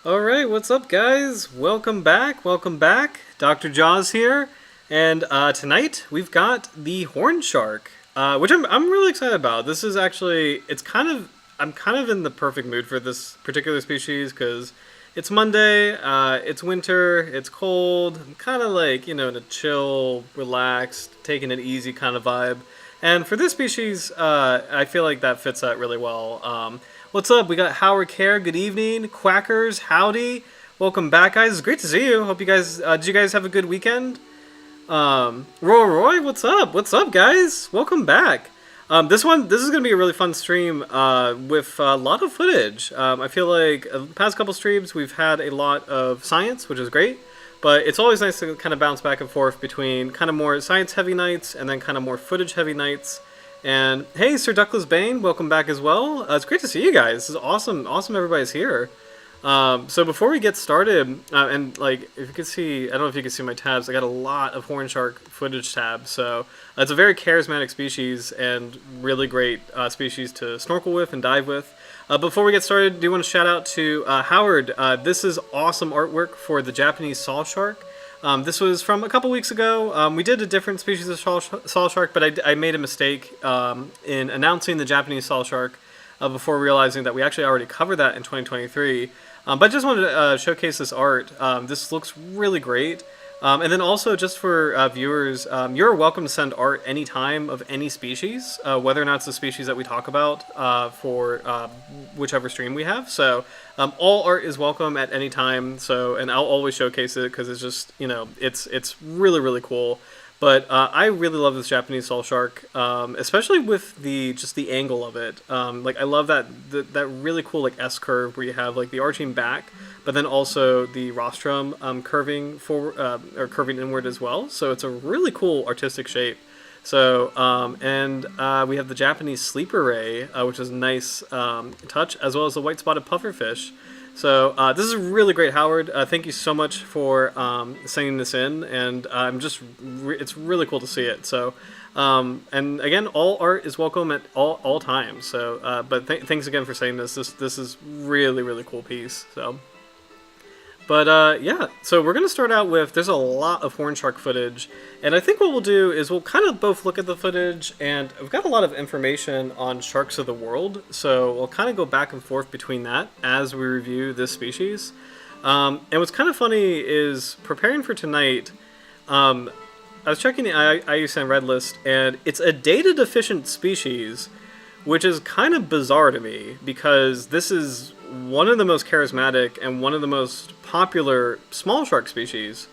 Alright, what's up guys? Welcome back, welcome back. Dr. Jaws here, and tonight we've got the horn shark, which I'm really excited about. This is actually, I'm kind of in the perfect mood for this particular species because it's Monday, it's winter, it's cold. I'm kind of like, in a chill, relaxed, taking it easy kind of vibe. And for this species, I feel like that fits that really well. What's up? We got Howard Care. Good evening. Quackers, howdy. Welcome back, guys. It's great to see you. Hope you guys, did you guys have a good weekend? Roy, what's up? What's up, guys? Welcome back. This is going to be a really fun stream with a lot of footage. I feel like the past couple streams we've had a lot of science, which is great. But it's always nice to kind of bounce back and forth between kind of more science-heavy nights and then kind of more footage-heavy nights. And hey, Sir Duckless Bane, welcome back as well. It's great to see you guys. This is awesome. Awesome everybody's here. So before we get started, and like, if you can see, I don't know if you can see my tabs, I got a lot of horn shark footage tabs. So it's a very charismatic species and really great species to snorkel with and dive with. Before we get started, I do want to shout out to Howard. This is awesome artwork for the Japanese saw shark. This was from a couple weeks ago. We did a different species of saw shark, but I made a mistake in announcing the Japanese saw shark before realizing that we actually already covered that in 2023. But I just wanted to showcase this art. This looks really great. And then also, just for viewers, you're welcome to send art anytime of any species, whether or not it's the species that we talk about for whichever stream we have. So all art is welcome at any time. So, and I'll always showcase it because it's just, it's really, really cool. But I really love this Japanese saw shark, especially with just the angle of it. Like, I love that really cool like S curve where you have like the arching back, but then also the rostrum curving forward or curving inward as well. So it's a really cool artistic shape. So and we have the Japanese sleeper ray, which is a nice touch, as well as the white spotted pufferfish. So this is really great, Howard. Thank you so much for sending this in, and it's really cool to see it. So, and again, all art is welcome at all times. So, but thanks again for saying this. This is really, really cool piece. So. But yeah, so we're going to start out with, there's a lot of horn shark footage, and I think what we'll do is we'll kind of both look at the footage, and we've got a lot of information on sharks of the world, so we'll kind of go back and forth between that as we review this species. And what's kind of funny is, preparing for tonight, I was checking the IUCN Red List, and it's a data-deficient species, which is kind of bizarre to me, because this is one of the most charismatic and one of the most popular small shark species.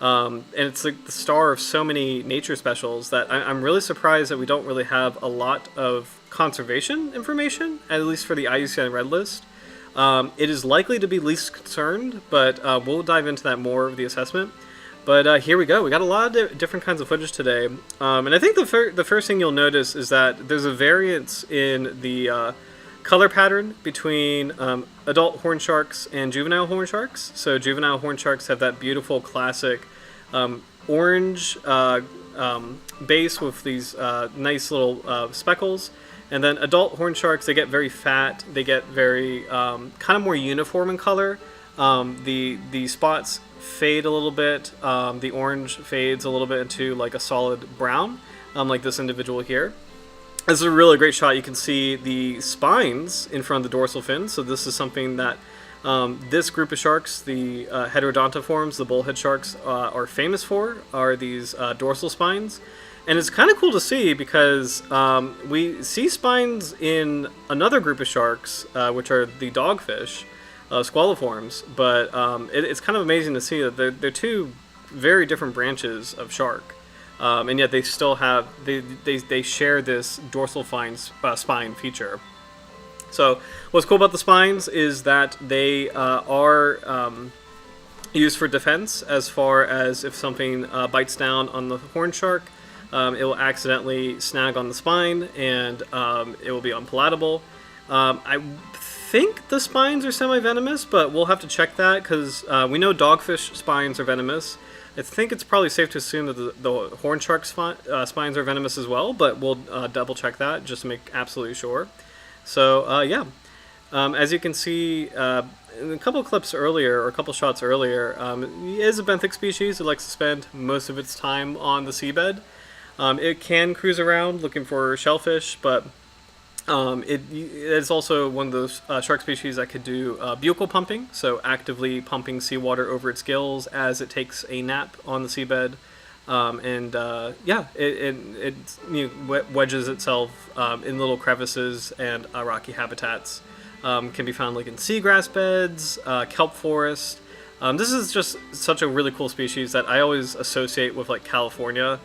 And it's like the star of so many nature specials that I'm really surprised that we don't really have a lot of conservation information, at least for the IUCN Red List. It is likely to be least concerned, but we'll dive into that more of the assessment. But here we go. We got a lot of different kinds of footage today. And I think the first thing you'll notice is that there's a variance in the color pattern between adult horn sharks and juvenile horn sharks. So juvenile horn sharks have that beautiful classic orange base with these nice little speckles. And then adult horn sharks, they get very fat. They get very kind of more uniform in color. The spots fade a little bit. The orange fades a little bit into like a solid brown, like this individual here. This is a really great shot. You can see the spines in front of the dorsal fin. So this is something that this group of sharks, the Heterodontiforms, the bullhead sharks, are famous for, are these dorsal spines. And it's kind of cool to see because we see spines in another group of sharks, which are the dogfish, squaliforms. But it's kind of amazing to see that they're two very different branches of shark. And yet they still have, they share this dorsal spine feature. So what's cool about the spines is that they are used for defense, as far as if something bites down on the horn shark, it will accidentally snag on the spine and it will be unpalatable. I think the spines are semi-venomous, but we'll have to check that because we know dogfish spines are venomous. I think it's probably safe to assume that the horn shark spines are venomous as well, but we'll double check that just to make absolutely sure. So yeah, as you can see, in a couple clips earlier, or a couple shots earlier, it is a benthic species. It likes to spend most of its time on the seabed. It can cruise around looking for shellfish, but it's also one of those shark species that could do buccal pumping, so actively pumping seawater over its gills as it takes a nap on the seabed. It wedges itself in little crevices and rocky habitats. Can be found like in seagrass beds, kelp forest. This is just such a really cool species that I always associate with like California,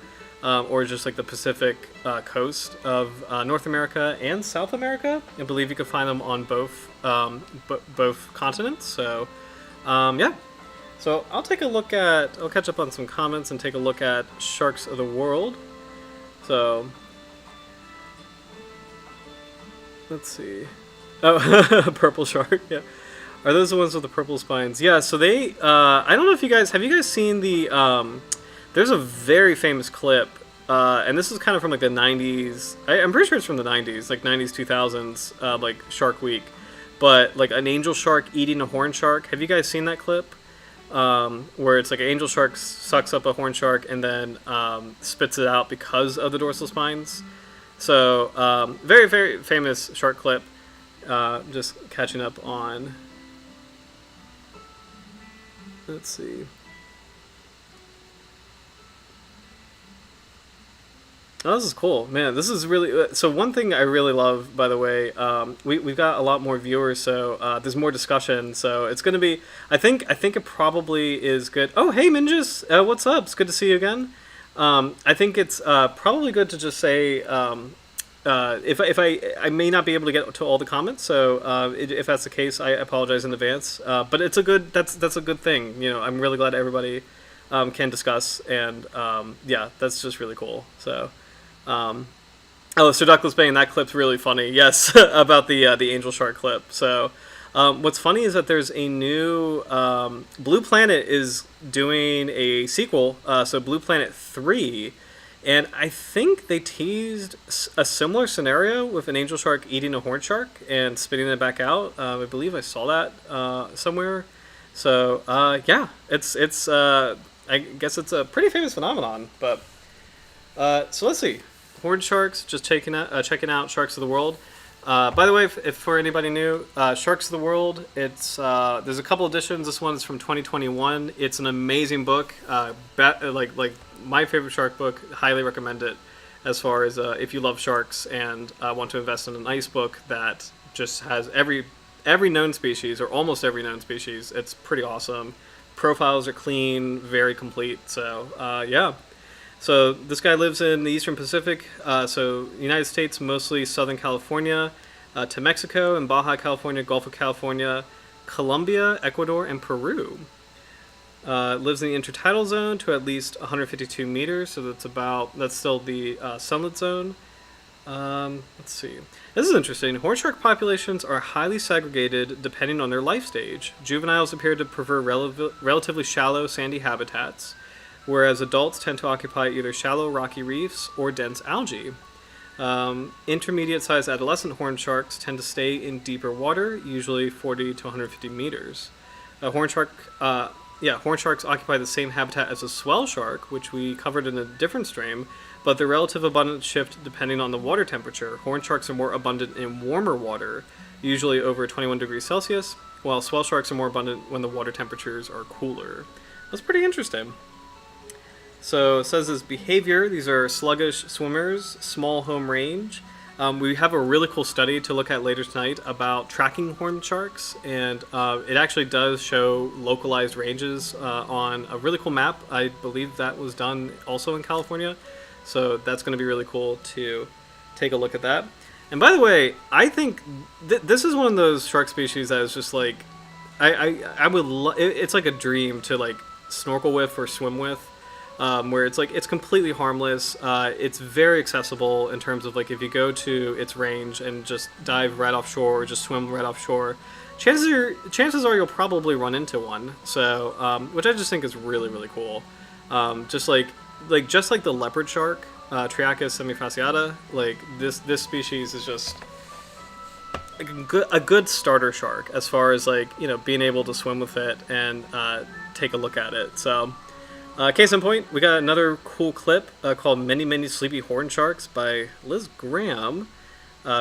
or just like the Pacific coast of North America and South America. I believe you can find them on both continents. So, yeah. So I'll catch up on some comments and take a look at sharks of the world. So, let's see. Oh, purple shark, yeah. Are those the ones with the purple spines? Yeah, so they, I don't know if have you guys seen the, there's a very famous clip, and this is kind of from like the 90s, I'm pretty sure it's from the 90s, like 90s, 2000s, like Shark Week, but like an angel shark eating a horn shark. Have you guys seen that clip? Where it's like an angel shark sucks up a horn shark and then spits it out because of the dorsal spines. So very, very famous shark clip. Just catching up on. Let's see. Oh, this is cool, man. This is really so. One thing I really love, by the way, we've got a lot more viewers, so there's more discussion. So it's gonna be. I think it probably is good. Oh, hey, Minjus, what's up? It's good to see you again. I think it's probably good to just say if I may not be able to get to all the comments, so if that's the case, I apologize in advance. But it's a good. That's a good thing. You know, I'm really glad everybody can discuss, and yeah, that's just really cool. So. Sir Douglas Bane, that clip's really funny. Yes, about the angel shark clip. So, what's funny is that there's a new Blue Planet is doing a sequel. So Blue Planet 3, and I think they teased a similar scenario with an angel shark eating a horn shark and spitting it back out. I believe I saw that somewhere. So yeah, it's I guess it's a pretty famous phenomenon. But so let's see. Horned sharks, just checking out Sharks of the World. By the way, if for anybody new, Sharks of the World, it's there's a couple editions. This one is from 2021. It's an amazing book. Like my favorite shark book. Highly recommend it. As far as if you love sharks and want to invest in a nice book that just has every known species or almost every known species. It's pretty awesome. Profiles are clean, very complete. So yeah. So this guy lives in the Eastern Pacific, so United States, mostly Southern California, to Mexico and Baja California, Gulf of California, Colombia, Ecuador, and Peru. Lives in the intertidal zone to at least 152 meters, so that's still the sunlit zone. Let's see. This is interesting. Horn shark populations are highly segregated depending on their life stage. Juveniles appear to prefer relatively shallow, sandy habitats, whereas adults tend to occupy either shallow rocky reefs or dense algae. Intermediate-sized adolescent horned sharks tend to stay in deeper water, usually 40 to 150 meters. Horned sharks occupy the same habitat as a swell shark, which we covered in a different stream, but their relative abundance shift depending on the water temperature. Horned sharks are more abundant in warmer water, usually over 21 degrees Celsius, while swell sharks are more abundant when the water temperatures are cooler. That's pretty interesting. So it says his behavior. These are sluggish swimmers, small home range. We have a really cool study to look at later tonight about tracking horned sharks, and it actually does show localized ranges on a really cool map. I believe that was done also in California, so that's going to be really cool to take a look at that. And by the way, I think this is one of those shark species that is just like, I would it's like a dream to like snorkel with or swim with. Where it's like it's completely harmless. It's very accessible in terms of like if you go to its range and just dive right offshore or just swim right offshore, chances are you'll probably run into one. So which I just think is really, really cool. Just like the leopard shark, Triachus semifasciata, like this species is just a good starter shark as far as like being able to swim with it and take a look at it. So case in point, we got another cool clip called "Many Many Sleepy Horn Sharks" by Liz Graham,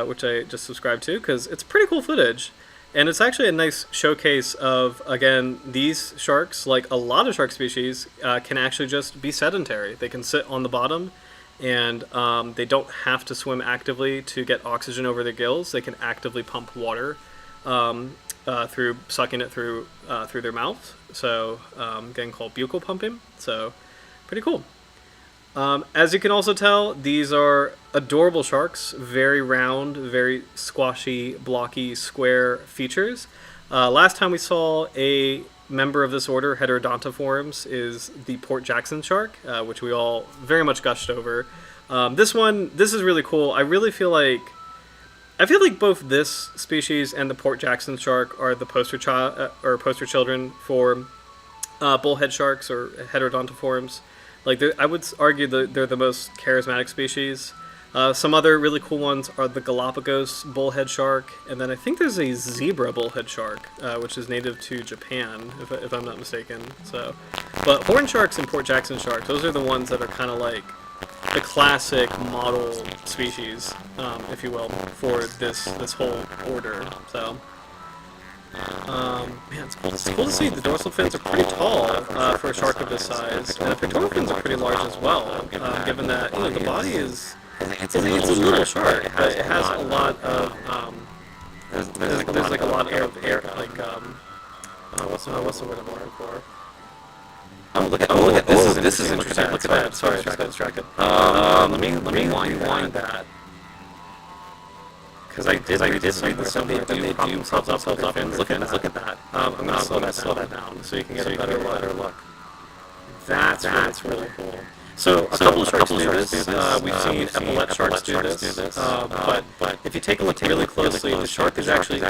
which I just subscribed to because it's pretty cool footage. And it's actually a nice showcase of, again, these sharks, like a lot of shark species, can actually just be sedentary. They can sit on the bottom, and they don't have to swim actively to get oxygen over their gills. They can actively pump water through sucking it through their mouth. So, again, called buccal pumping. So, pretty cool. As you can also tell, these are adorable sharks, very round, very squashy, blocky, square features. Last time we saw a member of this order, Heterodontiforms, is the Port Jackson shark, which we all very much gushed over. This is really cool. I feel like both this species and the Port Jackson shark are the poster children for bullhead sharks or Heterodontiforms. Like, I would argue that they're the most charismatic species. Some other really cool ones are the Galapagos bullhead shark, and then I think there's a zebra bullhead shark, which is native to Japan, if I'm not mistaken. So, but horn sharks and Port Jackson sharks, those are the ones that are kind of like the classic model species, if you will, for this whole order. So. Man, it's cool to see. The dorsal fins are pretty tall for a shark of this size, and the pectoral fins are pretty large as well. Given that the body is it's a little shark, but it has a lot of there's like a lot of air like what's the word I'm looking for? Oh look at this is interesting. Look at that. Sorry, I just got distracted. Let me rewind that. Because I did see the some they do prop themselves up and look at that. I'm gonna slow that down so you can get a better look. That's really cool. So a couple of sharks do this. We've seen epaulet sharks do this. But if you take a look really closely, the shark is actually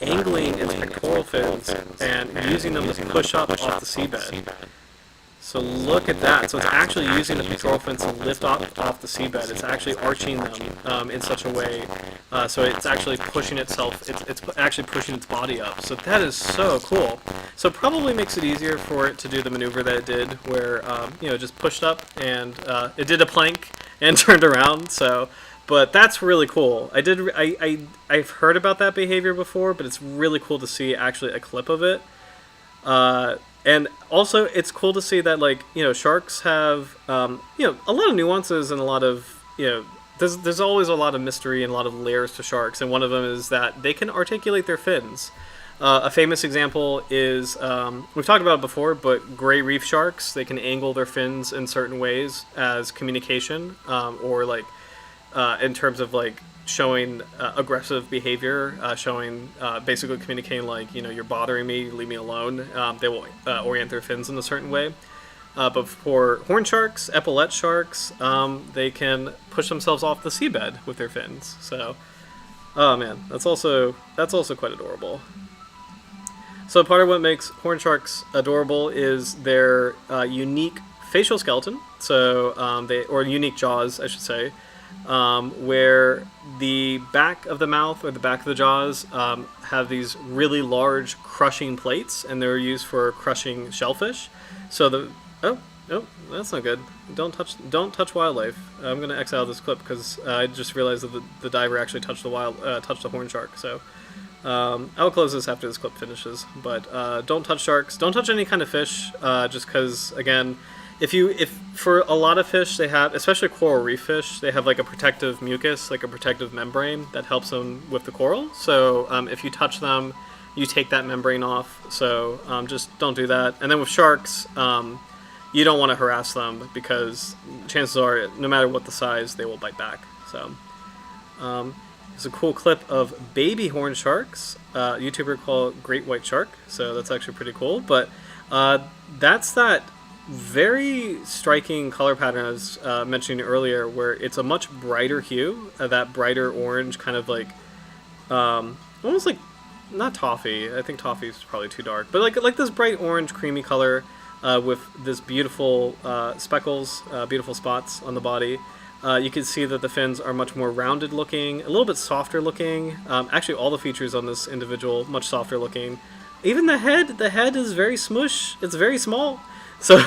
angling its pectoral fins and using them to push up off the seabed. So look at that. So it's actually using the pectoral fins to lift off the seabed. It's actually arching them in such a way. So it's actually pushing itself. It's actually pushing its body up. So that is so cool. So it probably makes it easier for it to do the maneuver that it did, where it just pushed up and it did a plank and turned around. So, but that's really cool. I've heard about that behavior before, but it's really cool to see actually a clip of it. And also, it's cool to see that, like, sharks have, a lot of nuances and a lot of, there's always a lot of mystery and a lot of layers to sharks. And one of them is that they can articulate their fins. A famous example is, we've talked about it before, but gray reef sharks, they can angle their fins in certain ways as communication, or like, in terms of like, showing aggressive behavior, basically communicating like, you're bothering me, leave me alone. They will orient their fins in a certain way. But for horn sharks, epaulet sharks, they can push themselves off the seabed with their fins. So, oh man, that's also quite adorable. So part of what makes horn sharks adorable is their unique facial skeleton. So or unique jaws, I should say. Where the back of the mouth or the back of the jaws have these really large crushing plates, and they're used for crushing shellfish. So oh, that's not good. Don't touch wildlife. I'm gonna X out this clip because I just realized that the diver actually touched the horn shark. So I'll close this after this clip finishes. But don't touch sharks. Don't touch any kind of fish. Just because, again, if for a lot of fish, they have, especially coral reef fish, they have like a protective mucus, like a protective membrane that helps them with the coral. So if you touch them, you take that membrane off. So just don't do that. And then with sharks, you don't want to harass them because chances are, no matter what the size, they will bite back. So there's a cool clip of baby horn sharks. A YouTuber called Great White Shark. So that's actually pretty cool. But that's that very striking color pattern I was mentioning earlier, where it's a much brighter hue, that brighter orange, kind of like almost like, not toffee, I think toffee is probably too dark, but like this bright orange creamy color with this beautiful speckles, beautiful spots on the body. You can see that the fins are much more rounded looking, a little bit softer looking. Actually, all the features on this individual much softer looking. Even the head is very smush. It's very small. So,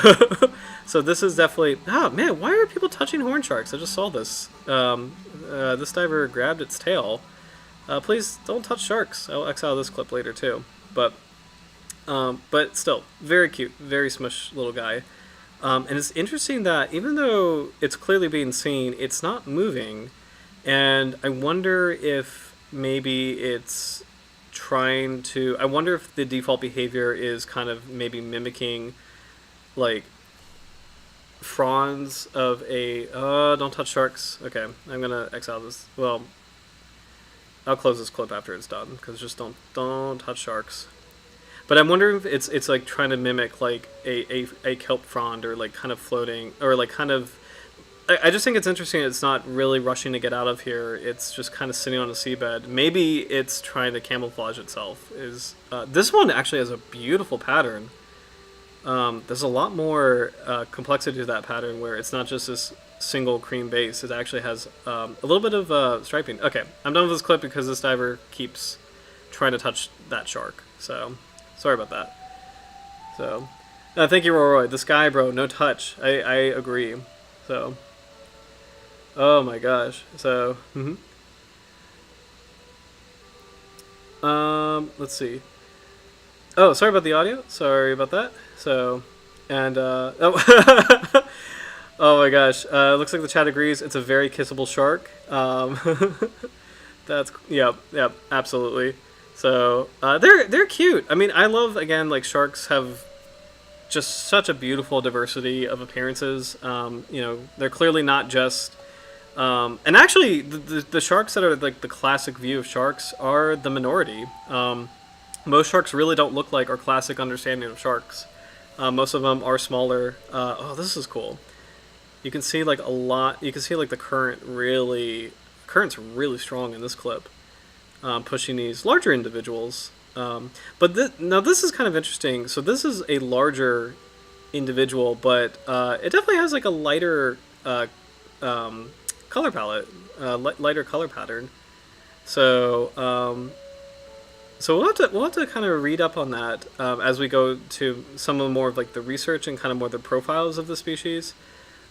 so this is definitely. Oh man, why are people touching horn sharks? I just saw this. This diver grabbed its tail. Please don't touch sharks. I'll exile this clip later too. But still, very cute, very smush little guy. And it's interesting that even though it's clearly being seen, it's not moving. And I wonder if maybe it's trying to... I wonder if the default behavior is kind of maybe mimicking, like, fronds of a... don't touch sharks. Okay, I'm going to exile this. Well, I'll close this clip after it's done, because just don't touch sharks. But I'm wondering if it's like trying to mimic like a kelp frond, or like kind of floating, or like kind of... I just think it's interesting. It's not really rushing to get out of here. It's just kind of sitting on a seabed. Maybe it's trying to camouflage itself. This one actually has a beautiful pattern. There's a lot more complexity to that pattern, where it's not just this single cream base. It actually has a little bit of striping. Okay, I'm done with this clip because this diver keeps trying to touch that shark. So... sorry about that. So, thank you, Roy. This guy, bro, no touch. I agree. So, oh my gosh. So, let's see. Oh, sorry about the audio. Sorry about that. So, and oh, oh my gosh. Looks like the chat agrees. It's a very kissable shark. That's yep, absolutely. So they're cute. I mean, I love, again, like, sharks have just such a beautiful diversity of appearances. You know, they're clearly not just and actually the sharks that are like the classic view of sharks are the minority. Most sharks really don't look like our classic understanding of sharks. Most of them are smaller. Oh, this is cool. You can see like a lot. You can see like the current's really strong in this clip. Pushing these larger individuals. But now this is kind of interesting. So this is a larger individual, but it definitely has like a lighter color palette, lighter color pattern. So so we'll have to kind of read up on that as we go to some of more of like the research and kind of more the profiles of the species.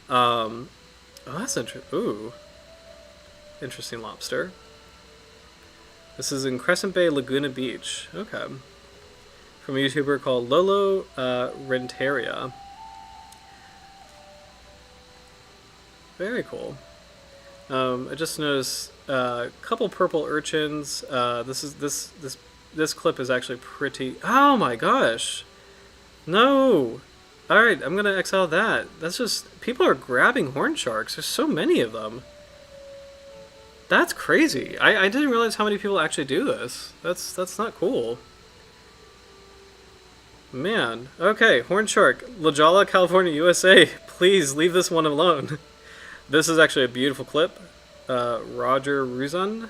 Oh, that's interesting. Ooh, interesting lobster. This is in Crescent Bay, Laguna Beach. Okay. From a YouTuber called Lolo Renteria. Very cool. I just noticed a couple purple urchins. This clip is actually pretty... Oh my gosh! No! Alright, I'm gonna exile that. That's just... People are grabbing horn sharks. There's so many of them. That's crazy. I didn't realize how many people actually do this. That's not cool. Man. Okay, horn shark. La Jolla, California, USA. Please leave this one alone. This is actually a beautiful clip. Roger Ruzan.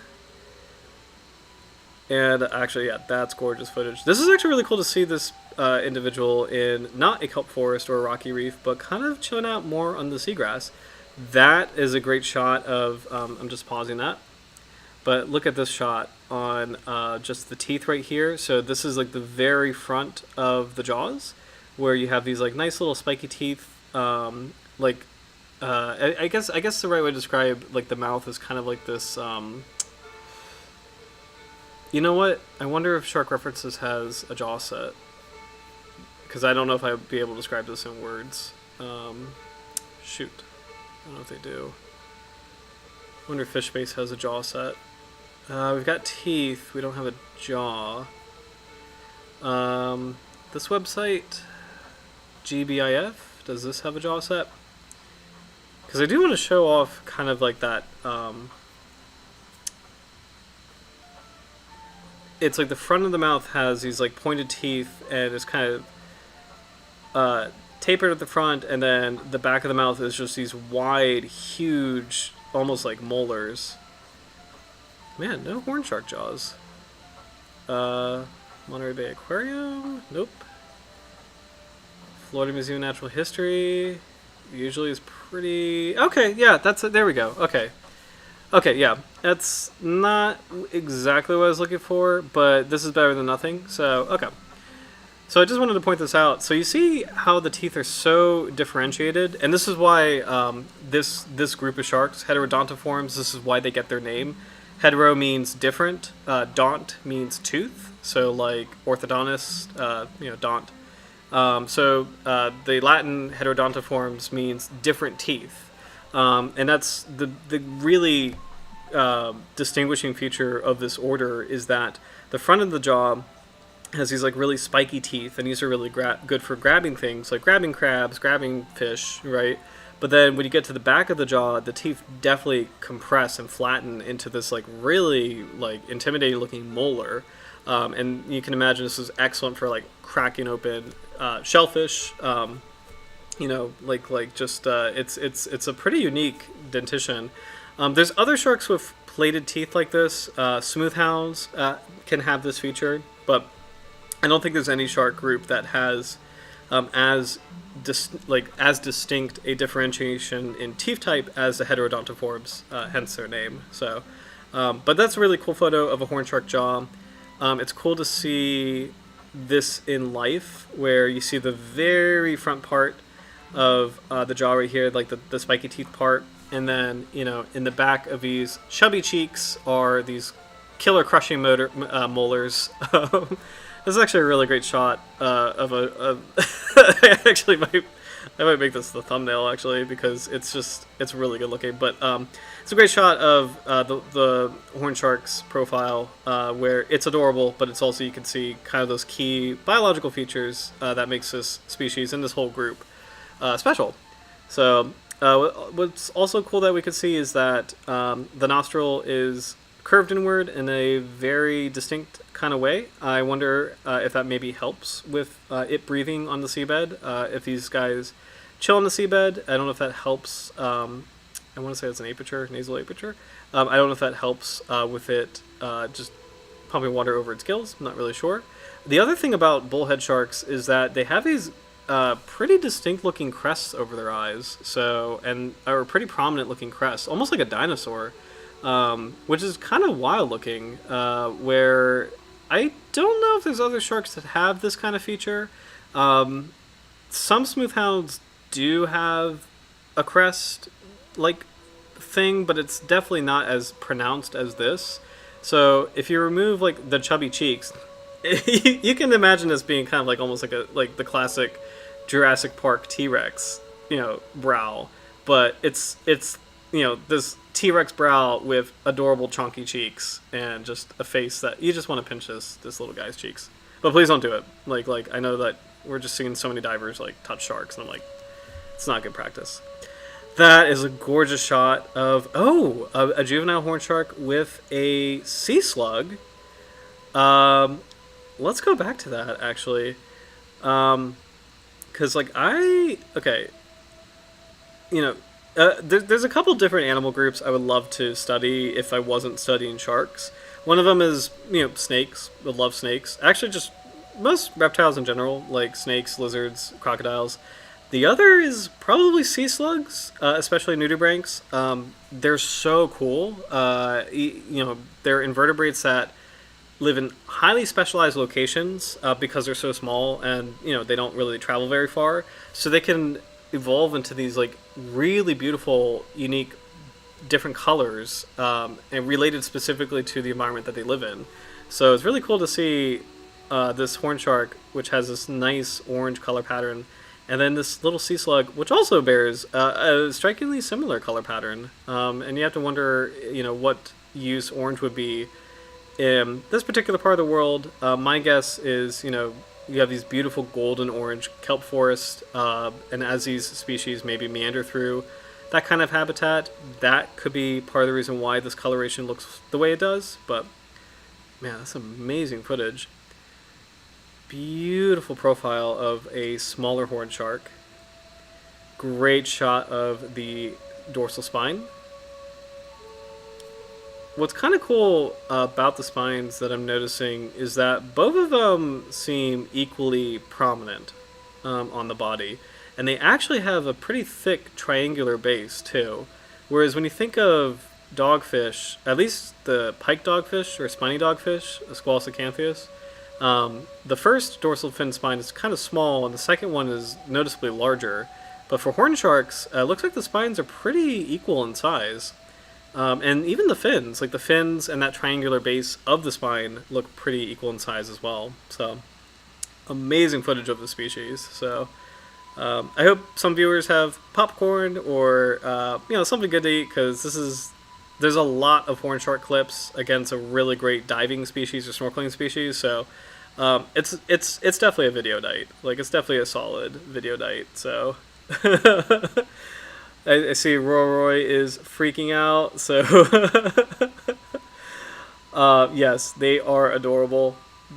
And actually, yeah, that's gorgeous footage. This is actually really cool to see this individual in not a kelp forest or a rocky reef, but kind of chilling out more on the seagrass. That is a great shot of, I'm just pausing that, but look at this shot on just the teeth right here. So this is like the very front of the jaws, where you have these like nice little spiky teeth. I guess the right way to describe like the mouth is kind of like this. You know what? I wonder if Shark References has a jaw set, because I don't know if I'd be able to describe this in words. Shoot. I don't know if they do. I wonder if Fishbase has a jaw set. We've got teeth. We don't have a jaw. This website, GBIF, does this have a jaw set? Because I do want to show off kind of like that. It's like the front of the mouth has these like pointed teeth, and it's kind of tapered at the front, and then the back of the mouth is just these wide, huge, almost like molars. Man, no horn shark jaws. Monterey Bay Aquarium? Nope. Florida Museum of Natural History? usually is pretty... Okay, yeah, that's it. There we go. Okay. Okay, yeah. That's not exactly what I was looking for, but this is better than nothing. So, okay. So I just wanted to point this out. So you see how the teeth are so differentiated, and this is why this group of sharks, Heterodontiforms, this is why they get their name. Hetero means different. Dont means tooth. So like orthodontist, dont. The Latin Heterodontiforms means different teeth, and that's the really distinguishing feature of this order is that the front of the jaw has these like really spiky teeth, and these are really good for grabbing things like grabbing crabs, grabbing fish, right? But then when you get to the back of the jaw, the teeth definitely compress and flatten into this like really like intimidating looking molar, and you can imagine this is excellent for like cracking open shellfish. It's a pretty unique dentition. There's other sharks with plated teeth like this. Smoothhounds can have this feature, but I don't think there's any shark group that has as distinct a differentiation in teeth type as the Heterodontiforms, hence their name. So, but that's a really cool photo of a horn shark jaw. It's cool to see this in life, where you see the very front part of the jaw right here, like the spiky teeth part, and then in the back of these chubby cheeks are these killer crushing molars. This is actually a really great shot of I might make this the thumbnail actually, because it's really good looking. But it's a great shot of the horn shark's profile, where it's adorable, but it's also, you can see kind of those key biological features that makes this species and this whole group special. So what's also cool that we can see is that the nostril is curved inward in a very distinct kind of way. I wonder if that maybe helps with it breathing on the seabed. If these guys chill on the seabed, I don't know if that helps. I want to say it's an aperture, nasal aperture. I don't know if that helps with it just pumping water over its gills. I'm not really sure. The other thing about bullhead sharks is that they have these pretty distinct looking crests over their eyes, and are pretty prominent looking crests, almost like a dinosaur. Which is kind of wild looking, where I don't know if there's other sharks that have this kind of feature. Some smoothhounds do have a crest-like thing, but it's definitely not as pronounced as this. So if you remove like the chubby cheeks, you can imagine this being kind of like almost like the classic Jurassic Park T-Rex, brow, but it's this T-Rex brow with adorable chunky cheeks and just a face that you just want to pinch this little guy's cheeks. But please don't do it. Like I know that we're just seeing so many divers like touch sharks, and I'm like, it's not good practice. That is a gorgeous shot of a juvenile horn shark with a sea slug. Let's go back to that actually, because there's a couple different animal groups I would love to study if I wasn't studying sharks. One of them is, snakes. I love snakes. Actually, just most reptiles in general, like snakes, lizards, crocodiles. The other is probably sea slugs, especially nudibranchs. They're so cool. They're invertebrates that live in highly specialized locations because they're so small, and they don't really travel very far. So they can evolve into these like really beautiful, unique, different colors, and related specifically to the environment that they live in. So it's really cool to see this horn shark, which has this nice orange color pattern, and then this little sea slug, which also bears a strikingly similar color pattern. And you have to wonder, what use orange would be in this particular part of the world. My guess is, you have these beautiful golden orange kelp forests, and as these species maybe meander through that kind of habitat, that could be part of the reason why this coloration looks the way it does. But man, that's amazing footage. Beautiful profile of a smaller horn shark. Great shot of the dorsal spine. What's kind of cool about the spines that I'm noticing is that both of them seem equally prominent on the body. and they actually have a pretty thick triangular base too. Whereas when you think of dogfish, at least the pike dogfish or spiny dogfish, Squalus acanthius, the first dorsal fin spine is kind of small, and the second one is noticeably larger. But for horn sharks, it looks like the spines are pretty equal in size. And even the fins, like the fins and that triangular base of the spine, look pretty equal in size as well. So, amazing footage of the species. So, I hope some viewers have popcorn or something good to eat, because there's a lot of horn shark clips. Again, it's a really great diving species or snorkeling species. So, it's definitely a video night. Like, it's definitely a solid video night. So. I see Roy is freaking out, so yes, they are adorable.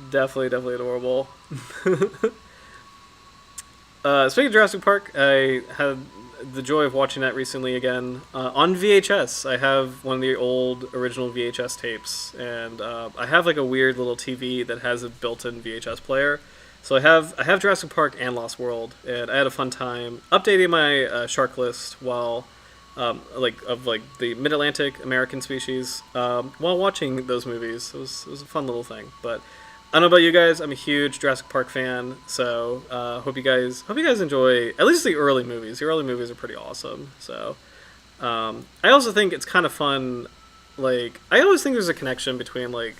Definitely adorable. Speaking of Jurassic Park, I had the joy of watching that recently again on VHS. I have one of the old original VHS tapes, and I have like a weird little TV that has a built-in VHS player. So I have Jurassic Park and Lost World, and I had a fun time updating my shark list while the Mid-Atlantic American species while watching those movies. It was a fun little thing. But I don't know about you guys. I'm a huge Jurassic Park fan, so hope you guys enjoy at least the early movies. The early movies are pretty awesome. So I also think it's kind of fun. Like, I always think there's a connection between like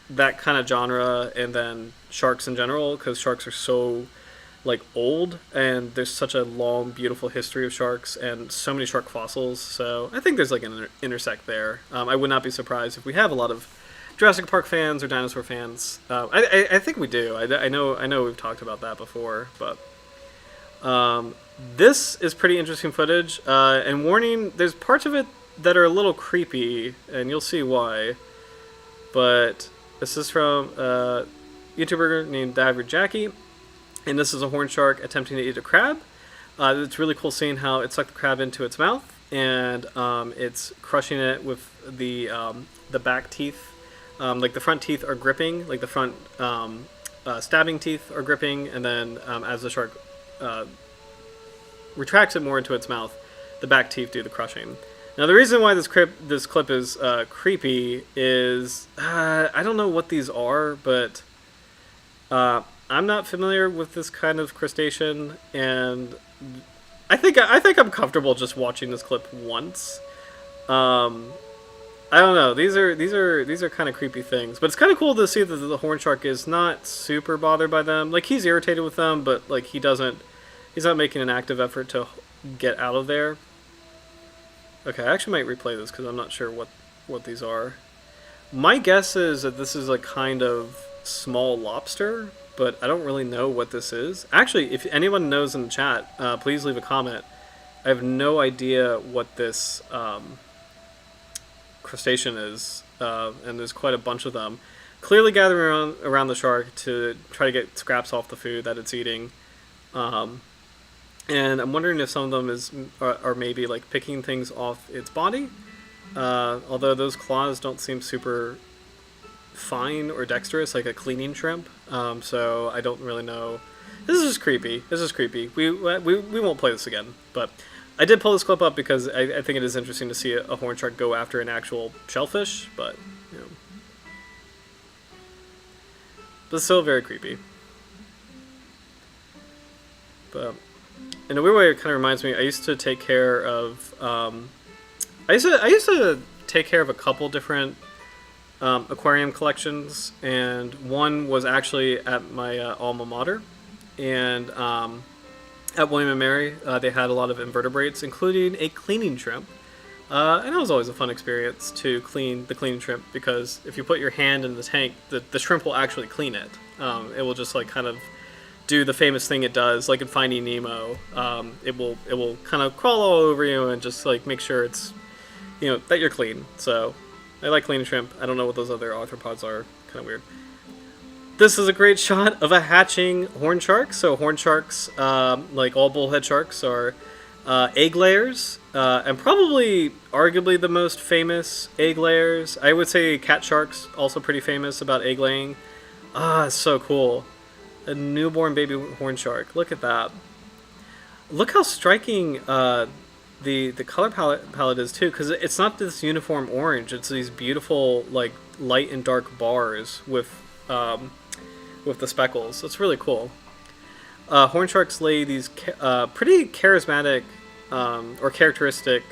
that kind of genre and then sharks in general, because sharks are so like old, and there's such a long, beautiful history of sharks and so many shark fossils. So I think there's like an intersect there. I would not be surprised if we have a lot of Jurassic Park fans or dinosaur fans. I think we do. I know we've talked about that before, but this is pretty interesting footage. And warning, there's parts of it that are a little creepy, and you'll see why. But this is from a YouTuber named Diver Jackie, and this is a horn shark attempting to eat a crab. It's really cool seeing how it sucked the crab into its mouth, and it's crushing it with the back teeth. Like the front teeth are gripping, like the front stabbing teeth are gripping, and then as the shark retracts it more into its mouth, the back teeth do the crushing. Now, the reason why this clip is creepy is I don't know what these are, but I'm not familiar with this kind of crustacean, and I think I'm comfortable just watching this clip once. I don't know. These are kind of creepy things, but it's kind of cool to see that the horn shark is not super bothered by them. Like, he's irritated with them, but like he's not making an active effort to get out of there. Okay, I actually might replay this because I'm not sure what these are. My guess is that this is a kind of small lobster, but I don't really know what this is. Actually, if anyone knows in the chat, please leave a comment. I have no idea what this crustacean is, and there's quite a bunch of them. Clearly gathering around the shark to try to get scraps off the food that it's eating. And I'm wondering if some of them are maybe like picking things off its body. Although those claws don't seem super fine or dexterous, like a cleaning shrimp. So I don't really know. This is just creepy. We won't play this again. But I did pull this clip up because I think it is interesting to see a horn shark go after an actual shellfish. But it's still very creepy. But in a weird way, it kind of reminds me. I used to take care of. I used to take care of a couple different aquarium collections, and one was actually at my alma mater, and at William & Mary, they had a lot of invertebrates, including a cleaning shrimp. And it was always a fun experience to clean the cleaning shrimp, because if you put your hand in the tank, the shrimp will actually clean it. It will just like kind of do the famous thing it does, like in Finding Nemo. It will kind of crawl all over you and just like make sure it's that you're clean. So I like cleaning shrimp. I don't know what those other arthropods are. Kind of weird. This is a great shot of a hatching horn shark. So horn sharks, like all bullhead sharks, are egg layers, and probably arguably the most famous egg layers. I would say cat sharks also pretty famous about egg laying. It's so cool. A newborn baby horn shark. Look at that. Look how striking the color palette is too, because it's not this uniform orange. It's these beautiful like light and dark bars with the speckles. It's really cool. Horn sharks lay these pretty charismatic or characteristic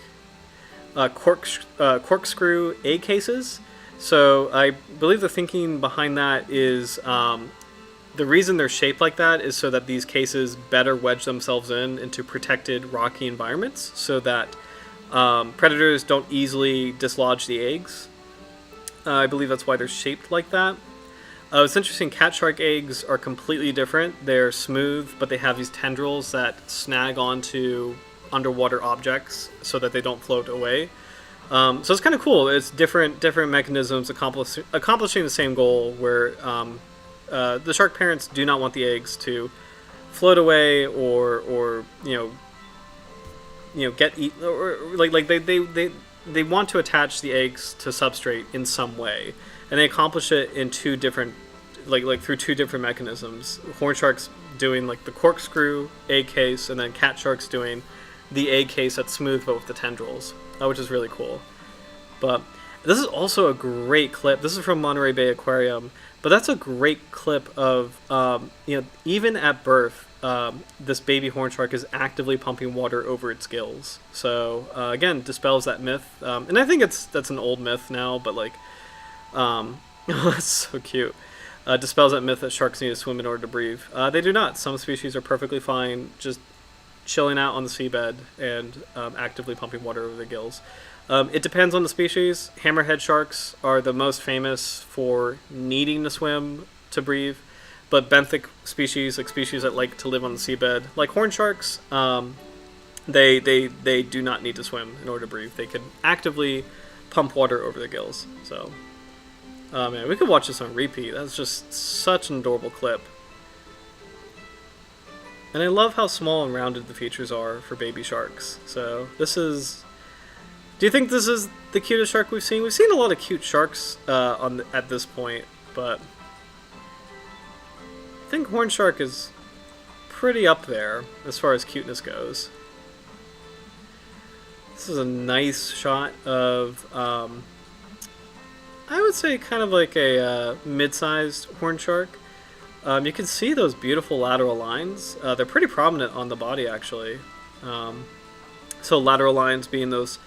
corkscrew egg cases. So I believe the thinking behind that is the reason they're shaped like that is so that these cases better wedge themselves into protected rocky environments, so that predators don't easily dislodge the eggs. I believe that's why they're shaped like that. It's interesting, cat shark eggs are completely different. They're smooth, but they have these tendrils that snag onto underwater objects so that they don't float away. So it's kind of cool. It's different mechanisms accomplishing the same goal, where the shark parents do not want the eggs to float away or get eaten, or like they want to attach the eggs to substrate in some way, and they accomplish it in two different through two different mechanisms. Horn sharks doing like the corkscrew egg case, and then cat sharks doing the egg case that's smooth but with the tendrils, which is really cool. But this is also a great clip. This is from Monterey Bay Aquarium, but that's a great clip of even at birth, this baby horn shark is actively pumping water over its gills. So again, dispels that myth, and I think that's an old myth now, but like, that's so cute. Dispels that myth that sharks need to swim in order to breathe. They do not. Some species are perfectly fine just chilling out on the seabed and actively pumping water over their gills. It depends on the species. Hammerhead sharks are the most famous for needing to swim to breathe, but benthic species, like species that like to live on the seabed, like horn sharks, they do not need to swim in order to breathe. They can actively pump water over their gills. So, man, we could watch this on repeat. That's just such an adorable clip. And I love how small and rounded the features are for baby sharks. So this is... Do you think this is the cutest shark we've seen? We've seen a lot of cute sharks at this point, but I think horn shark is pretty up there as far as cuteness goes. This is a nice shot of, I would say kind of like a mid-sized horn shark. You can see those beautiful lateral lines. They're pretty prominent on the body, actually. So lateral lines being those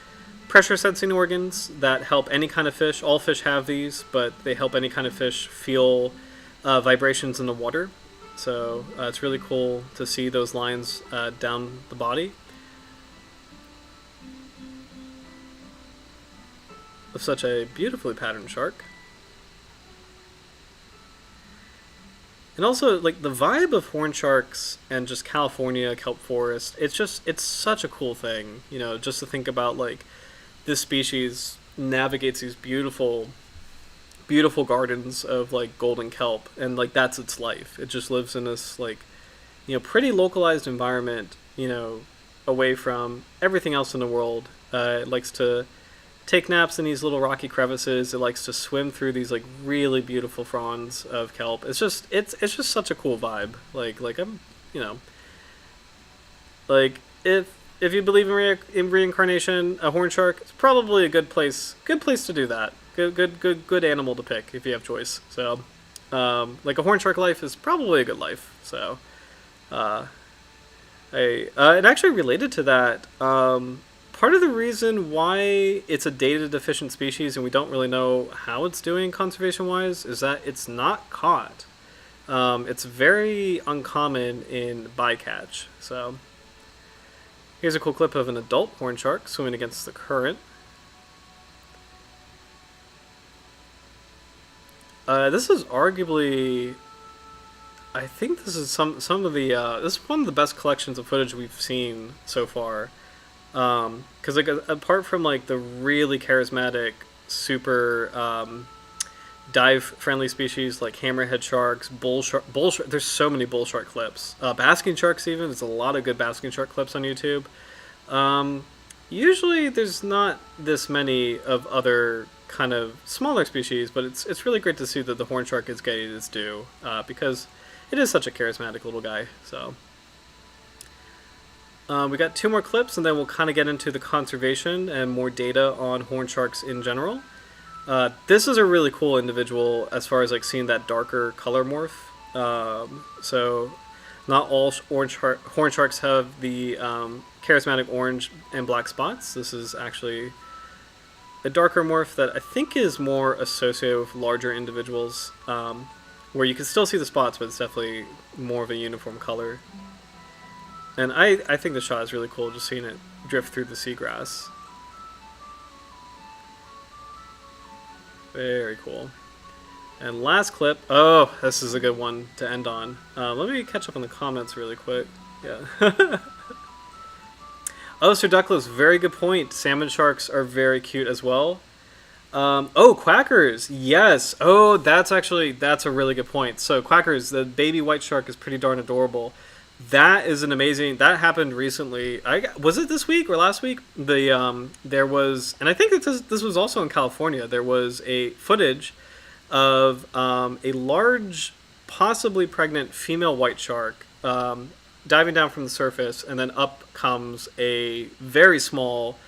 pressure sensing organs that help any kind of fish. All fish have these, but they help any kind of fish feel vibrations in the water. So it's really cool to see those lines down the body of such a beautifully patterned shark. And also, like, the vibe of horn sharks and just California kelp forest, it's such a cool thing, just to think about, like, this species navigates these beautiful gardens of, like, golden kelp, and, like, that's its life. It just lives in this, like, pretty localized environment, away from everything else in the world. It likes to take naps in these little rocky crevices. It likes to swim through these like really beautiful fronds of kelp. It's just such a cool vibe. Like I'm like if you believe in reincarnation, a horn shark is probably a good place to do that. Good animal to pick if you have choice. So like a horn shark life is probably a good life. So and actually related to that, part of the reason why it's a data deficient species and we don't really know how it's doing conservation wise is that it's not caught. It's very uncommon in bycatch. So here's a cool clip of an adult horn shark swimming against the current. This is arguably, I think this is some of the this is one of the best collections of footage we've seen so far. Because like apart from like the really charismatic, super dive friendly species like hammerhead sharks, bull shark, there's so many bull shark clips. Basking sharks even, there's a lot of good basking shark clips on YouTube. Usually there's not this many of other kind of smaller species, but it's really great to see that the horn shark is getting its due, because it is such a charismatic little guy. So We got 2 more clips, and then we'll kind of get into the conservation and more data on horn sharks in general. This is a really cool individual as far as like seeing that darker color morph. So not all horn sharks have the charismatic orange and black spots. This is actually a darker morph that I think is more associated with larger individuals, where you can still see the spots, but it's definitely more of a uniform color. And I think the shot is really cool, just seeing it drift through the seagrass. Very cool. And last clip. Oh, this is a good one to end on. Let me catch up on the comments really quick. Yeah. Oh, Sir Douglas, very good point. Salmon sharks are very cute as well. Oh, quackers. Yes. Oh, that's a really good point. So quackers, the baby white shark is pretty darn adorable. That is an amazing. That happened recently. Was it this week or last week? There was, and I think this was also in California. There was a footage of a large, possibly pregnant female white shark diving down from the surface, and then up comes a very small,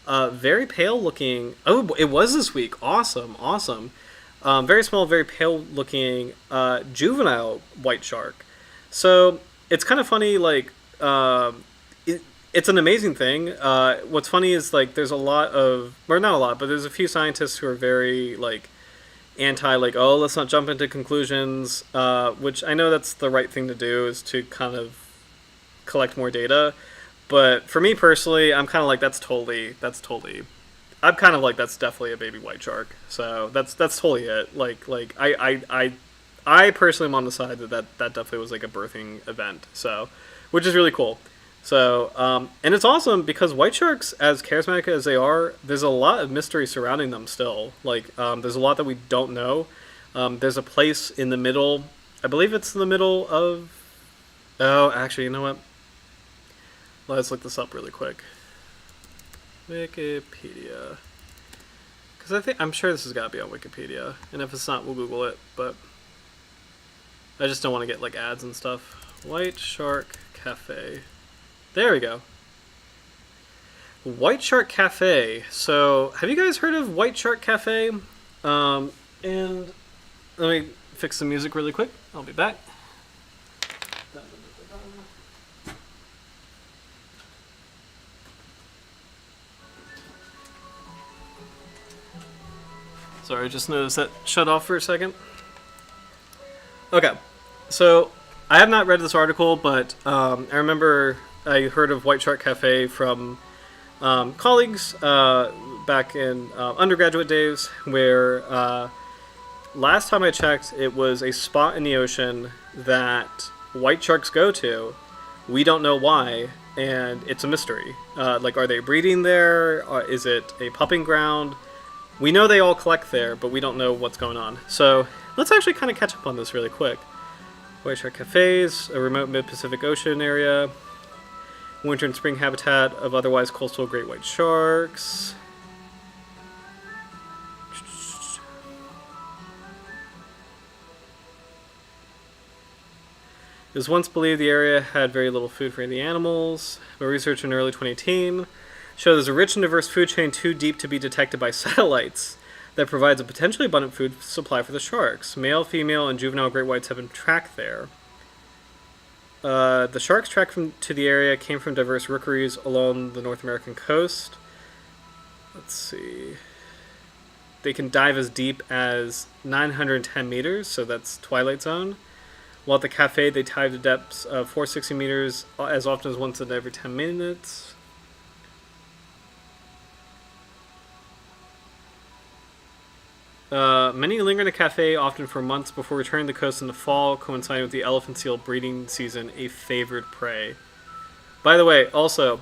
very pale looking. Oh, it was this week. Awesome. Very small, very pale looking juvenile white shark. So it's kind of funny, like, it's an amazing thing. What's funny is, like, there's a lot of, or not a lot, but there's a few scientists who are very, like, anti, like, oh, let's not jump into conclusions, which I know that's the right thing to do, is to kind of collect more data. But for me personally, I'm kind of like, that's definitely a baby white shark. So that's totally it. Like I personally am on the side that definitely was like a birthing event. So, which is really cool. So, and it's awesome because white sharks, as charismatic as they are, there's a lot of mystery surrounding them still. Like, there's a lot that we don't know. There's a place in the middle, I believe it's in the middle of, oh, actually, you know what? Let's look this up really quick. Wikipedia. Because I'm sure this has got to be on Wikipedia. And if it's not, we'll Google it. But I just don't want to get like ads and stuff. White Shark Cafe. There we go. White Shark Cafe. So, have you guys heard of White Shark Cafe? And let me fix the music really quick. I'll be back. Sorry, I just noticed that shut off for a second. Okay, so I have not read this article, but I remember I heard of White Shark Cafe from colleagues back in undergraduate days, where last time I checked, it was a spot in the ocean that white sharks go to. We don't know why, and it's a mystery. Like, are they breeding there? Is it a pupping ground? We know they all collect there, but we don't know what's going on. So let's actually kind of catch up on this really quick. White Shark Cafes, a remote mid-Pacific Ocean area. Winter and spring habitat of otherwise coastal great white sharks. It was once believed the area had very little food for the animals, but research in early 2018 showed there's a rich and diverse food chain too deep to be detected by satellites that provides a potentially abundant food supply for the sharks. Male, female, and juvenile great whites have been tracked there. The sharks tracked to the area came from diverse rookeries along the North American coast. Let's see. They can dive as deep as 910 meters, so that's Twilight Zone. While at the cafe, they dive to depths of 460 meters as often as once in every 10 minutes. Many linger in the cafe, often for months before returning to the coast in the fall, coinciding with the elephant seal breeding season, a favored prey. By the way, also,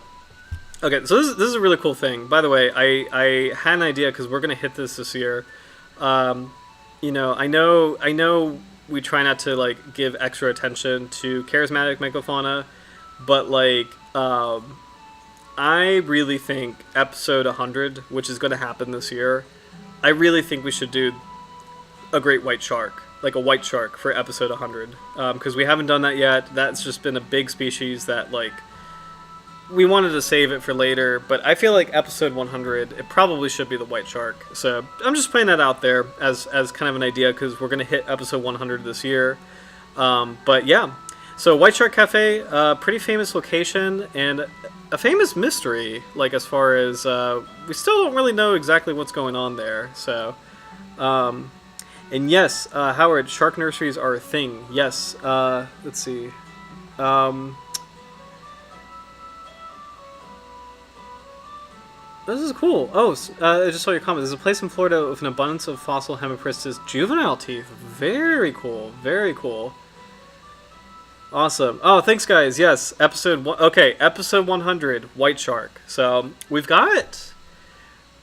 okay, so this is a really cool thing. By the way, I had an idea because we're gonna hit this year. You know, I know we try not to like give extra attention to charismatic megafauna, but like, I really think episode 100, which is going to happen this year, I really think we should do a great white shark, like a white shark for episode 100, because we haven't done that yet. That's just been a big species that, like, we wanted to save it for later, but I feel like episode 100, it probably should be the white shark. So I'm just putting that out there as kind of an idea because we're going to hit episode 100 this year. But yeah, so White Shark Cafe, pretty famous location and a famous mystery. Like as far as we still don't really know exactly what's going on there. So, and yes, Howard, shark nurseries are a thing. Yes, let's see. This is cool. Oh, I just saw your comment. There's a place in Florida with an abundance of fossil Hemipristis juvenile teeth. Very cool. Very cool. Awesome. Oh, thanks, guys. Yes, episode one. Okay, episode 100, white shark. So we've got.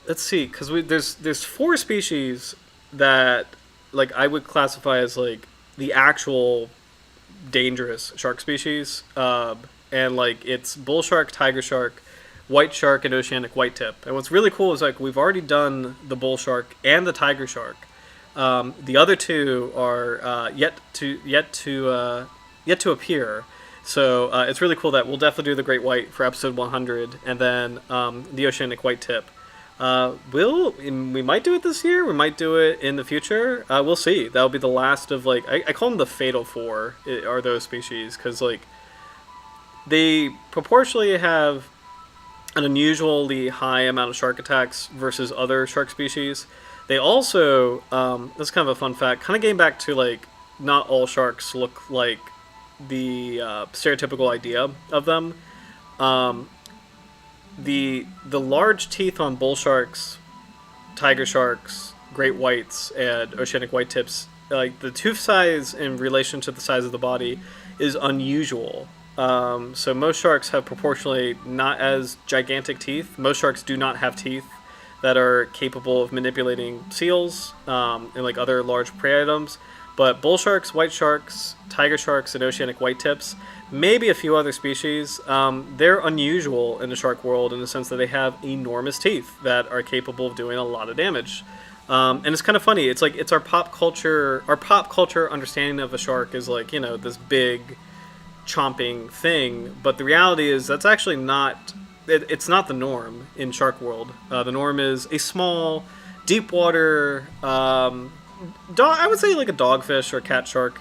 Let's see, because there's 4 species that like I would classify as like the actual dangerous shark species, and like it's bull shark, tiger shark, white shark, and oceanic white tip. And what's really cool is like we've already done the bull shark and the tiger shark. The other 2 are yet to appear. So it's really cool that we'll definitely do the great white for episode 100, and then the oceanic white tip. We might do it this year. We might do it in the future. We'll see. That'll be the last of like I call them the fatal 4. Are those species because like they proportionally have an unusually high amount of shark attacks versus other shark species. They also this is kind of a fun fact. Kind of getting back to like not all sharks look like the stereotypical idea of them. The large teeth on bull sharks, tiger sharks, great whites, and oceanic white tips, like the tooth size in relation to the size of the body, is unusual. So most sharks have proportionally not as gigantic teeth. Most sharks do not have teeth that are capable of manipulating seals and like other large prey items. But bull sharks, white sharks, tiger sharks, and oceanic white tips, maybe a few other species, they're unusual in the shark world in the sense that they have enormous teeth that are capable of doing a lot of damage. And it's kind of funny. It's like it's our pop culture understanding of a shark is like, you know, this big chomping thing. But the reality is that's actually not. It's not the norm in shark world. The norm is a small, deep water. I would say like a dogfish or a cat shark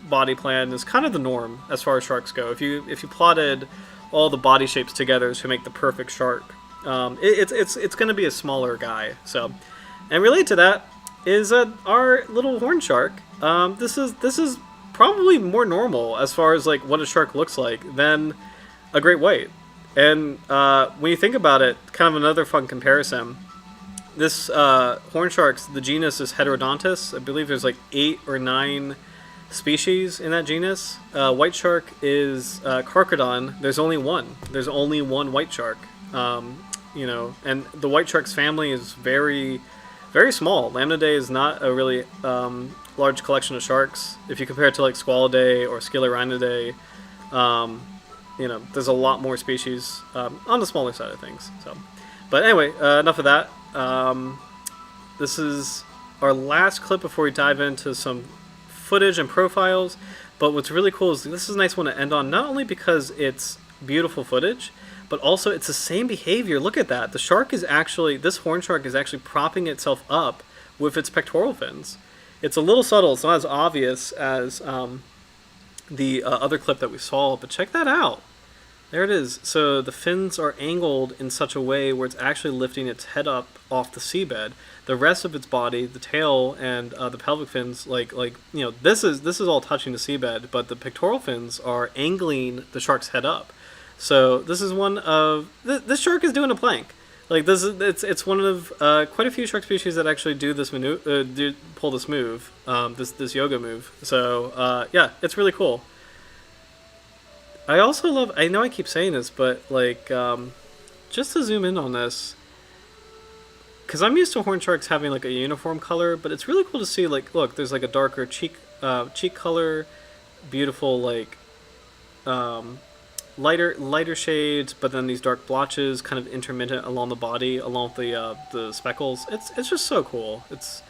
body plan is kind of the norm as far as sharks go. If you plotted all the body shapes together to make the perfect shark, it's going to be a smaller guy. So, and related to that is our little horn shark. This is probably more normal as far as like what a shark looks like than a great white. And when you think about it, kind of another fun comparison. This horn sharks, the genus is Heterodontus. I believe there's like 8 or 9 species in that genus. White shark is Carcharodon. There's only one. There's only one white shark. You know, and the white shark's family is very, very small. Lambdae is not a really large collection of sharks. If you compare it to like Squalidae or Sclerorhinidae, you know, there's a lot more species on the smaller side of things. So, but anyway, enough of that. This is our last clip before we dive into some footage and profiles. But what's really cool is this is a nice one to end on, not only because it's beautiful footage, but also it's the same behavior. Look at that. The shark is actually, this horn shark is actually propping itself up with its pectoral fins. It's a little subtle. It's not as obvious as the other clip that we saw, but check that out. There it is. So the fins are angled in such a way where it's actually lifting its head up off the seabed. The rest of its body, the tail and the pelvic fins, like you know, this is all touching the seabed, but the pectoral fins are angling the shark's head up. So this is one of this shark is doing a plank. Like this is it's one of quite a few shark species that actually do this pull this move, this yoga move. So yeah, it's really cool. I also love, I know I keep saying this, but like, just to zoom in on this, because I'm used to horn sharks having like a uniform color, but it's really cool to see like, look, there's like a darker cheek color, beautiful like, lighter shades, but then these dark blotches kind of intermittent along the body, along with the speckles. It's just so cool. It's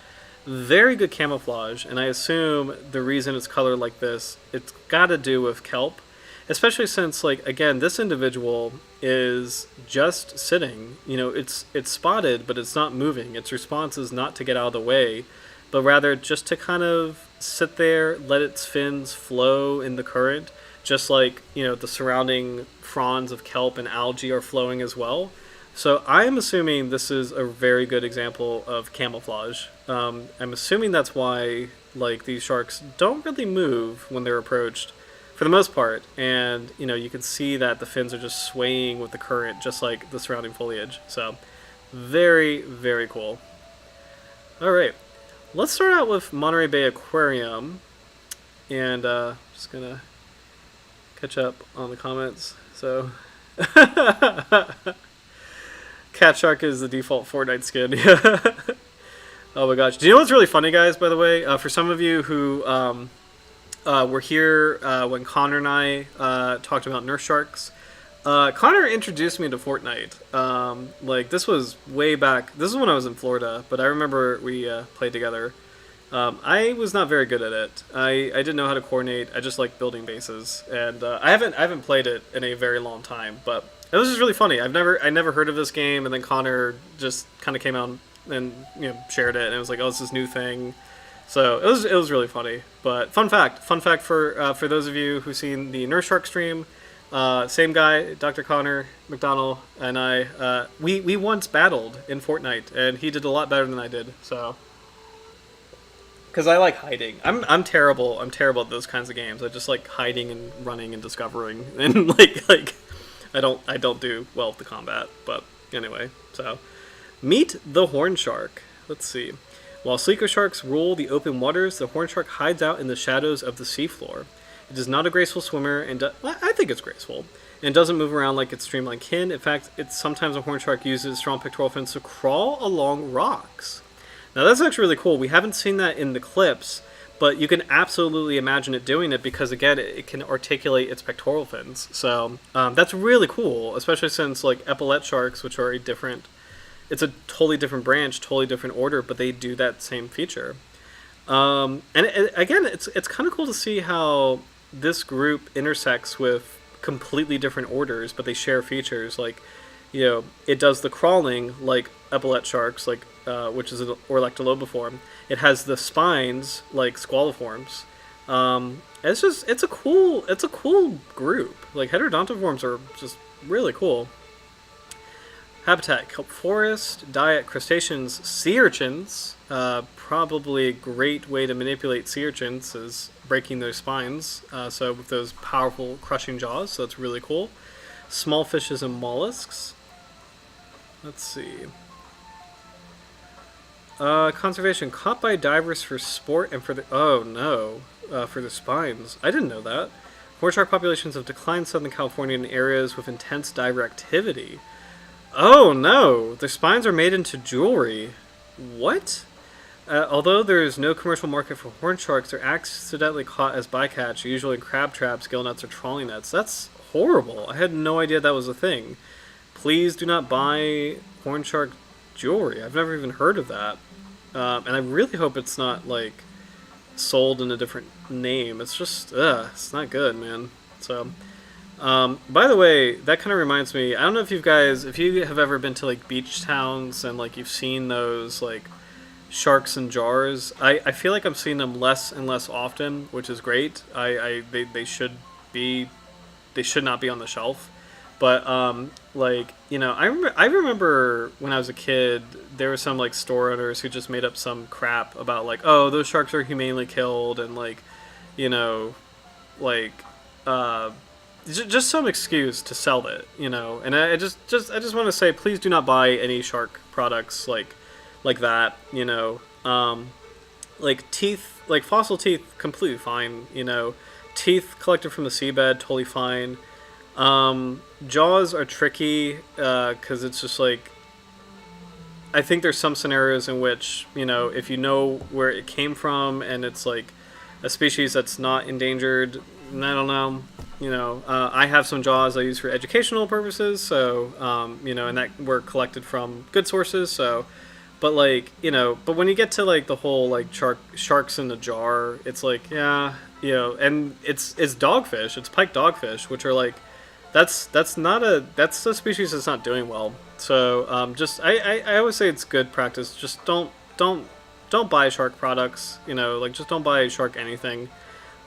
very good camouflage, and I assume the reason it's colored like this, it's got to do with kelp. especially since, like, again, this individual is just sitting. You know, it's spotted, but it's not moving. Its response is not to get out of the way, but rather just to kind of sit there, let its fins flow in the current, just like, you know, the surrounding fronds of kelp and algae are flowing as well. So I'm assuming this is a very good example of camouflage. I'm assuming that's why, like, these sharks don't really move when they're approached, for the most part. And, you know, you can see that the fins are just swaying with the current, just like the surrounding foliage. So very, very cool. All right, let's start out with Monterey Bay Aquarium, and just gonna catch up on the comments. So, cat shark is the default Fortnite skin. Oh my gosh! Do you know what's really funny, guys? By the way, for some of you who were here when Connor and I talked about nurse sharks, Connor introduced me to Fortnite. Like, this was way back. This is when I was in Florida, but I remember we played together. I was not very good at it. I didn't know how to coordinate. I just liked building bases, and I haven't played it in a very long time. But it was just really funny. I never heard of this game, and then Connor just kind of came out and, you know, shared it, and it was like, oh, it's this new thing. So it was really funny. But fun fact for those of you who've seen the Nurse Shark stream, same guy, Dr. Connor McDonald, and I, we once battled in Fortnite, and he did a lot better than I did. So, because I like hiding, I'm terrible at those kinds of games. I just like hiding and running and discovering, and like I don't do well with the combat. But anyway, so meet the horn shark. Let's see. While sleeker sharks rule the open waters, the horn shark hides out in the shadows of the seafloor. It is not a graceful swimmer, and I think it's graceful, and doesn't move around like its streamline kin. In fact, sometimes a horn shark uses strong pectoral fins to crawl along rocks. Now that's actually really cool. We haven't seen that in the clips, but you can absolutely imagine it doing it because, again, it can articulate its pectoral fins. So that's really cool, especially since, like, epaulet sharks, which are it's a totally different branch, totally different order, but they do that same feature. And again, it's kind of cool to see how this group intersects with completely different orders, but they share features. Like, you know, it does the crawling like epaulet sharks, like which is an orlectolobiform. It has the spines like squaliforms. It's a cool group. Like, heterodontiforms are just really cool. Habitat: kelp forest. Diet: crustaceans, sea urchins. Probably a great way to manipulate sea urchins is breaking their spines. So with those powerful crushing jaws, so that's really cool. Small fishes and mollusks. Let's see. Conservation: caught by divers for sport and for the for their spines. I didn't know that. Horn shark populations have declined in Southern California in areas with intense diver activity. Oh no, their spines are made into jewelry. What? Although there is no commercial market for horn sharks, they're accidentally caught as bycatch, usually in crab traps, gill nets, or trawling nets. That's horrible. I had no idea that was a thing. Please do not buy horn shark jewelry. I've never even heard of that. And I really hope it's not, like, sold in a different name. It's just, it's not good, man. So, by the way, that kind of reminds me, I don't know if you have ever been to, like, beach towns and, like, you've seen those, like, sharks in jars. I feel like I'm seeing them less and less often, which is great. They should not be on the shelf. But, like, you know, I remember when I was a kid, there were some, like, store owners who just made up some crap about, like, oh, those sharks are humanely killed, and, like, you know, like, just some excuse to sell it, you know. And I just want to say, please do not buy any shark products like that, you know. Like teeth, like fossil teeth, completely fine, you know. Teeth collected from the seabed, totally fine. Jaws are tricky because it's just like, I think there's some scenarios in which, you know, if you know where it came from and it's like a species that's not endangered, I don't know, you know. I have some jaws I use for educational purposes, so you know, and that were collected from good sources, so. But, like, you know, but when you get to, like, the whole, like, sharks in a jar, it's like, yeah, you know, and it's dogfish. It's pike dogfish, which are like, that's not a that's a species that's not doing well. So just I always say it's good practice. Just don't buy shark products. You know, like just don't buy shark anything,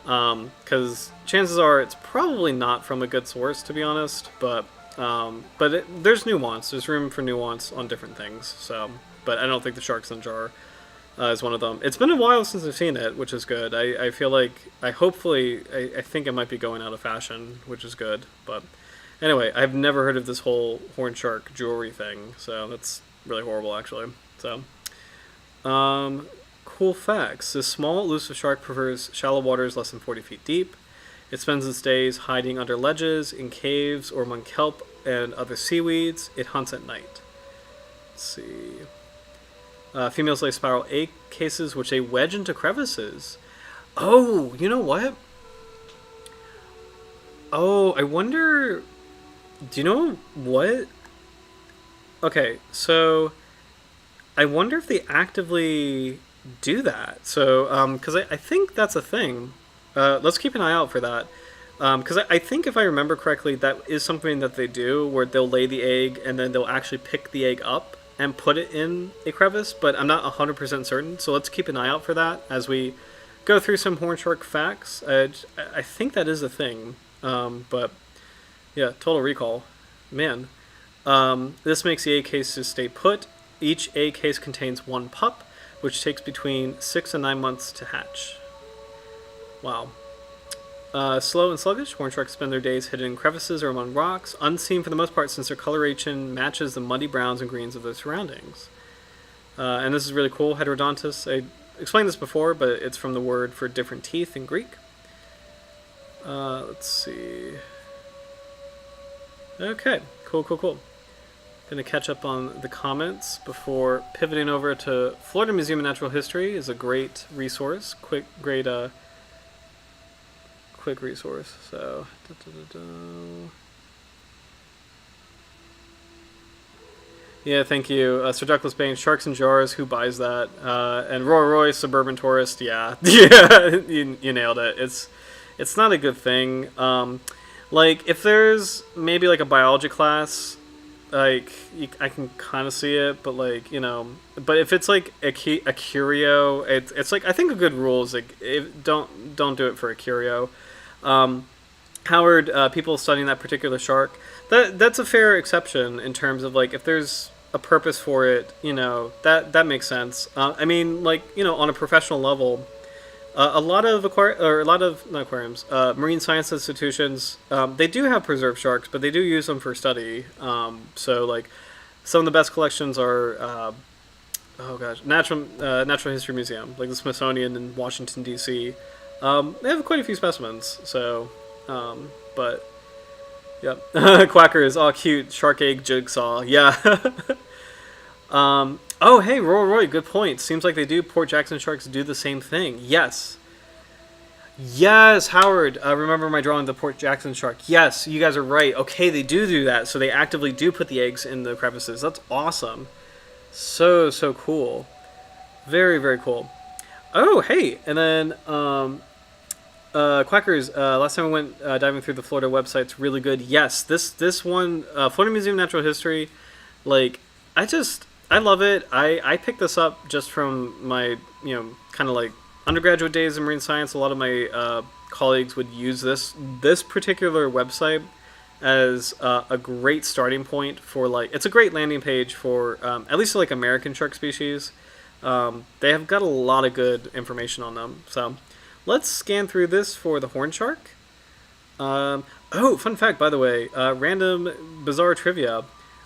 because chances are it's probably not from a good source, to be honest. But there's nuance. There's room for nuance on different things. So, but I don't think the sharks in the jar is one of them. It's been a while since I've seen it, which is good. I feel like I think it might be going out of fashion, which is good. But anyway, I've never heard of this whole horn shark jewelry thing, so that's really horrible, actually. So, cool facts: this small, elusive shark prefers shallow waters less than 40 feet deep. It spends its days hiding under ledges, in caves, or among kelp and other seaweeds. It hunts at night. Let's see. Females lay spiral egg cases, which they wedge into crevices. Oh, you know what? Oh, I wonder... Do you know what? Okay, so... I wonder if they actively do that. So, because I think that's a thing. Let's keep an eye out for that. Because I think if I remember correctly, that is something that they do, where they'll lay the egg and then they'll actually pick the egg up and put it in a crevice, but I'm not 100% certain, so let's keep an eye out for that as we go through some horn shark facts. I think that is a thing, but yeah, total recall. Man. This makes the egg cases stay put. Each egg case contains one pup, which takes between 6 and 9 months to hatch. Wow. Slow and sluggish, horn sharks spend their days hidden in crevices or among rocks, unseen for the most part since their coloration matches the muddy browns and greens of their surroundings. And this is really cool. Heterodontus, I explained this before, but it's from the word for different teeth in Greek. Let's see. Okay, cool. Gonna catch up on the comments before pivoting over to Florida Museum of Natural History. Is a great resource, quick resource. So, yeah, thank you, Sir Douglas Bain. Sharks in jars. Who buys that? And Roy, suburban tourist. Yeah, yeah, you nailed it. It's not a good thing. Like if there's maybe like a biology class, like I can kind of see it, but like but if it's like a curio, it's like I think a good rule is like don't do it for a curio. Howard, people studying that particular shark, that's a fair exception in terms of like if there's a purpose for it, that makes sense. I mean, like on a professional level, a lot of not aquariums, marine science institutions, they do have preserved sharks, but they do use them for study. So like some of the best collections are Natural History Museum, like the Smithsonian in Washington D.C. They have quite a few specimens, so, but, yep. Quacker is, cute, shark egg jigsaw, yeah. Oh, hey, Roy, good point. Seems like they do. Port Jackson sharks do the same thing. Yes, Howard, remember my drawing of the Port Jackson shark. Yes, you guys are right. Okay, they do that, so they actively do put the eggs in the crevices. That's awesome. So cool. Very, very cool. Oh, hey, and then, Quackers, last time I went diving through the Florida website's really good. Yes, this one, Florida Museum of Natural History, like, I love it. I picked this up just from my, kind of like undergraduate days in marine science. A lot of my colleagues would use this particular website as a great starting point for like, it's a great landing page for at least like American shark species. They have got a lot of good information on them. So let's scan through this for the horn shark. Oh, fun fact, by the way, random bizarre trivia.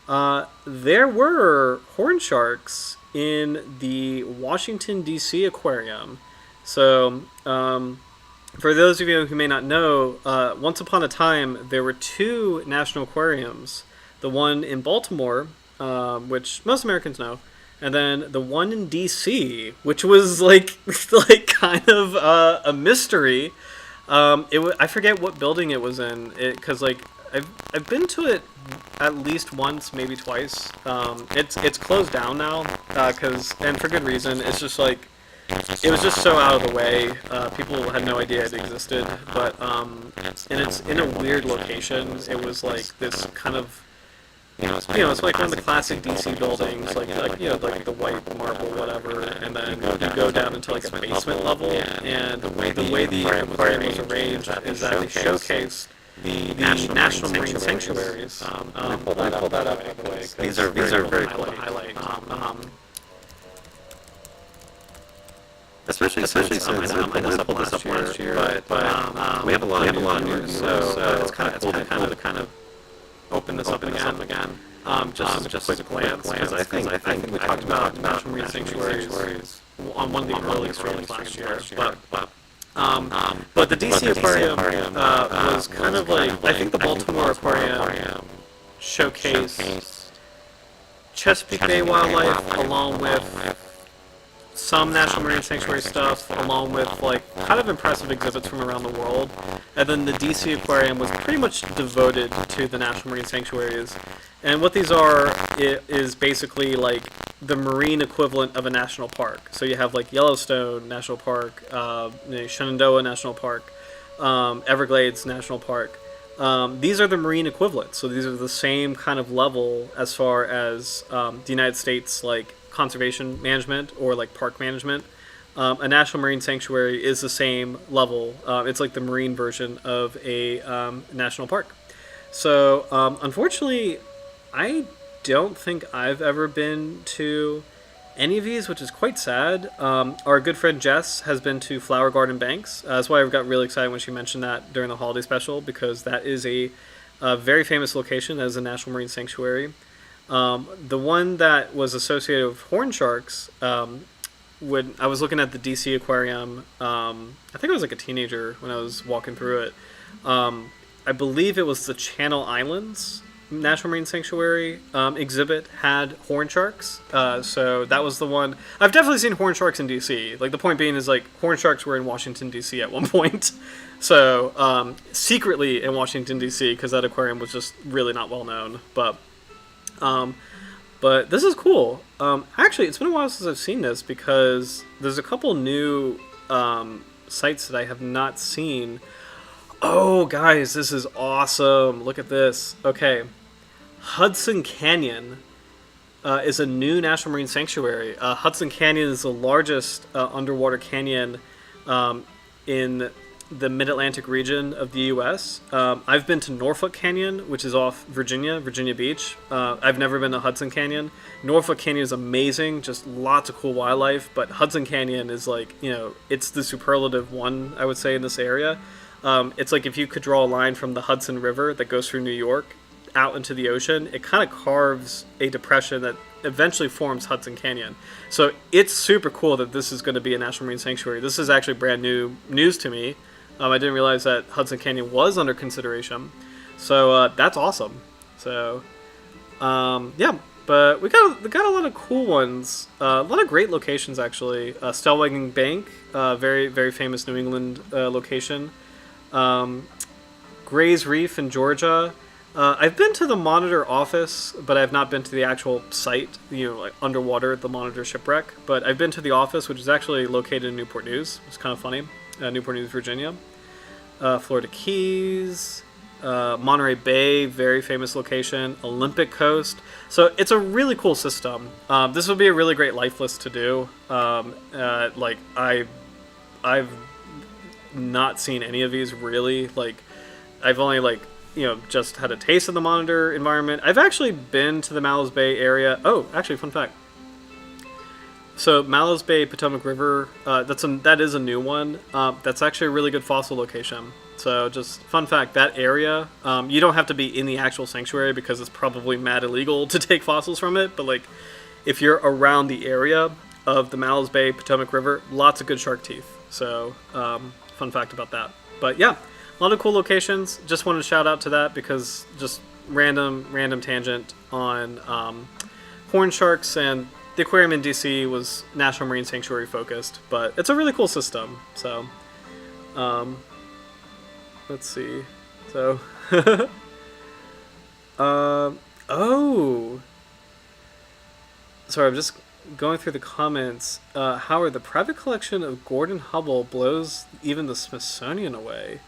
There were horn sharks in the Washington, D.C. aquarium. So, for those of you who may not know, once upon a time, there were two national aquariums. The one in Baltimore, which most Americans know, and then the one in D.C., which was like kind of a mystery. I forget what building it was in, because like I've been to it at least once, maybe twice. It's closed down now, and for good reason. It's just like it was just so out of the way. People had no idea it existed, but and it's in a weird location. It was like this kind of, it's like one of the classic DC buildings, like the white marble, whatever, and then you go down into like a basement level, and the way the aquarium was arranged is that they showcased the national marine sanctuaries. Let me pull that up, by the way. These are very cool. Highlight. Especially since we pulled this up last year, but we have a lot of new So it's kind of open this up again. Just a quick glance, because I think we talked about national marine sanctuaries on one of the early streams last year. But the DC Aquarium was kind of like, I think the Baltimore Aquarium showcased Chesapeake Bay wildlife along with some national marine sanctuary stuff, along with like kind of impressive exhibits from around the world. And then the DC Aquarium was pretty much devoted to the national marine sanctuaries. And what these are is basically like the marine equivalent of a national park. So you have like Yellowstone National Park, Shenandoah National Park, Everglades National Park. These are the marine equivalents. So these are the same kind of level as far as the United States like conservation management or like park management. A national marine sanctuary is the same level. It's like the marine version of a national park. So unfortunately, I don't think I've ever been to any of these, which is quite sad. Our good friend Jess has been to Flower Garden Banks. That's why I got really excited when she mentioned that during the holiday special, because that is a very famous location. That is a national marine sanctuary. The one that was associated with horn sharks, when I was looking at the DC Aquarium, I think I was like a teenager when I was walking through it. I believe it was the Channel Islands National Marine Sanctuary exhibit had horn sharks. So that was the one. I've definitely seen horn sharks in DC. Like the point being is like horn sharks were in Washington DC at one point. So secretly in Washington DC, because that aquarium was just really not well known. But this is cool. Actually, it's been a while since I've seen this because there's a couple new sites that I have not seen. Oh, guys, this is awesome. Look at this. Okay. Hudson Canyon is a new national marine sanctuary. Hudson Canyon is the largest underwater canyon in the Mid-Atlantic region of the U.S. I've been to Norfolk Canyon, which is off Virginia Beach. I've never been to Hudson Canyon. Norfolk Canyon is amazing, just lots of cool wildlife, but Hudson Canyon is like, it's the superlative one, I would say, in this area. It's like if you could draw a line from the Hudson River that goes through New York out into the ocean, it kind of carves a depression that eventually forms Hudson Canyon. So it's super cool that this is going to be a national marine sanctuary. This is actually brand new news to me. I didn't realize that Hudson Canyon was under consideration. So that's awesome. So yeah, but we got a lot of cool ones. A lot of great locations actually. Stellwagen Bank, very very famous New England location. Gray's Reef in Georgia. I've been to the Monitor office, but I've not been to the actual site, like underwater at the Monitor shipwreck. But I've been to the office, which is actually located in Newport News. It's kind of funny. Newport News, Virginia. Florida Keys. Monterey Bay, very famous location. Olympic Coast. So it's a really cool system. This would be a really great life list to do. Like I've not seen any of these really. Like I've only just had a taste of the Monitor environment. I've actually been to the Mallows Bay area. Oh, actually, fun fact. So Mallows Bay, Potomac River, that is a new one. That's actually a really good fossil location. So just fun fact, that area, you don't have to be in the actual sanctuary because it's probably mad illegal to take fossils from it. But like, if you're around the area of the Mallows Bay, Potomac River, lots of good shark teeth. So fun fact about that. But yeah. A lot of cool locations. Just wanted to shout out to that because just random tangent on horn sharks, and the aquarium in DC was National Marine Sanctuary focused, but it's a really cool system. So let's see. So oh, sorry, I'm just going through the comments, Howard, the private collection of Gordon Hubble blows even the Smithsonian away.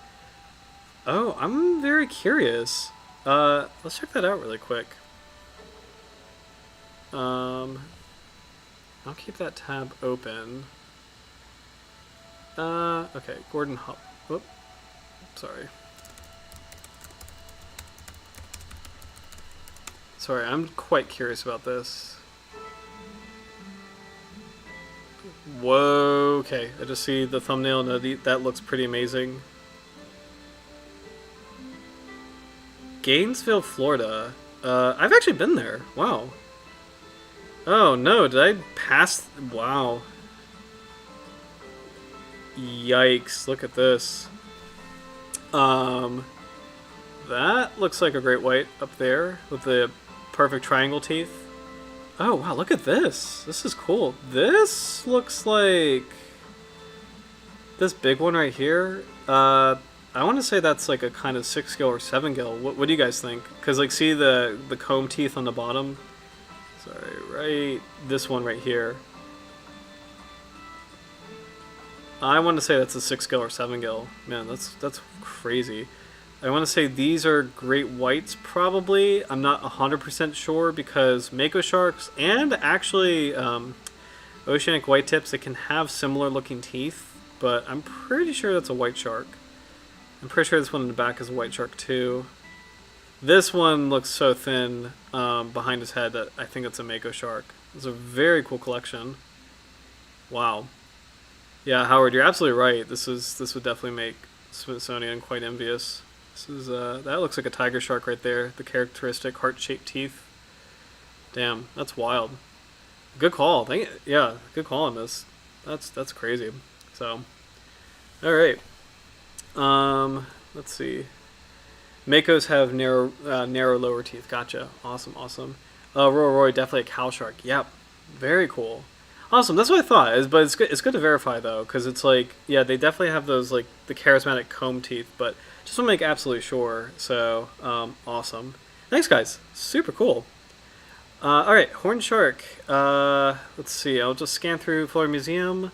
Oh, I'm very curious. Let's check that out really quick. I'll keep that tab open. Okay, Gordon Hubble. Whoop. Sorry. Sorry, I'm quite curious about this. Whoa, okay. I just see the thumbnail and that looks pretty amazing. Gainesville, Florida. I've actually been there. Wow. Oh no, did I pass? Wow. Yikes, look at this. That looks like a great white up there with the perfect triangle teeth. Oh wow, look at this. This is cool. This looks like this big one right here. I want to say that's like a kind of 6 gill or 7 gill. What do you guys think? Because like see the comb teeth on the bottom. Sorry, right. This one right here. I want to say that's a 6 gill or 7 gill. Man, that's crazy. I want to say these are great whites probably. I'm not 100% sure because mako sharks and actually oceanic white tips, they can have similar looking teeth, but I'm pretty sure that's a white shark. I'm pretty sure this one in the back is a white shark too. This one looks so thin behind his head that I think it's a mako shark. It's a very cool collection. Wow. Yeah, Howard, you're absolutely right. This would definitely make Smithsonian quite envious. This is that looks like a tiger shark right there. The characteristic heart-shaped teeth. Damn, that's wild. Good call. Yeah, good call on this. That's crazy. So, all right. Let's see. Makos have narrow lower teeth. Gotcha. Awesome. Roy, definitely a cow shark. Yep. Very cool. Awesome. That's what I thought. But it's good. It's good to verify though, because it's like, yeah, they definitely have those like the charismatic comb teeth, but just want to make absolutely sure. So, awesome. Thanks, guys. Super cool. All right, horned shark. Let's see. I'll just scan through Florida Museum.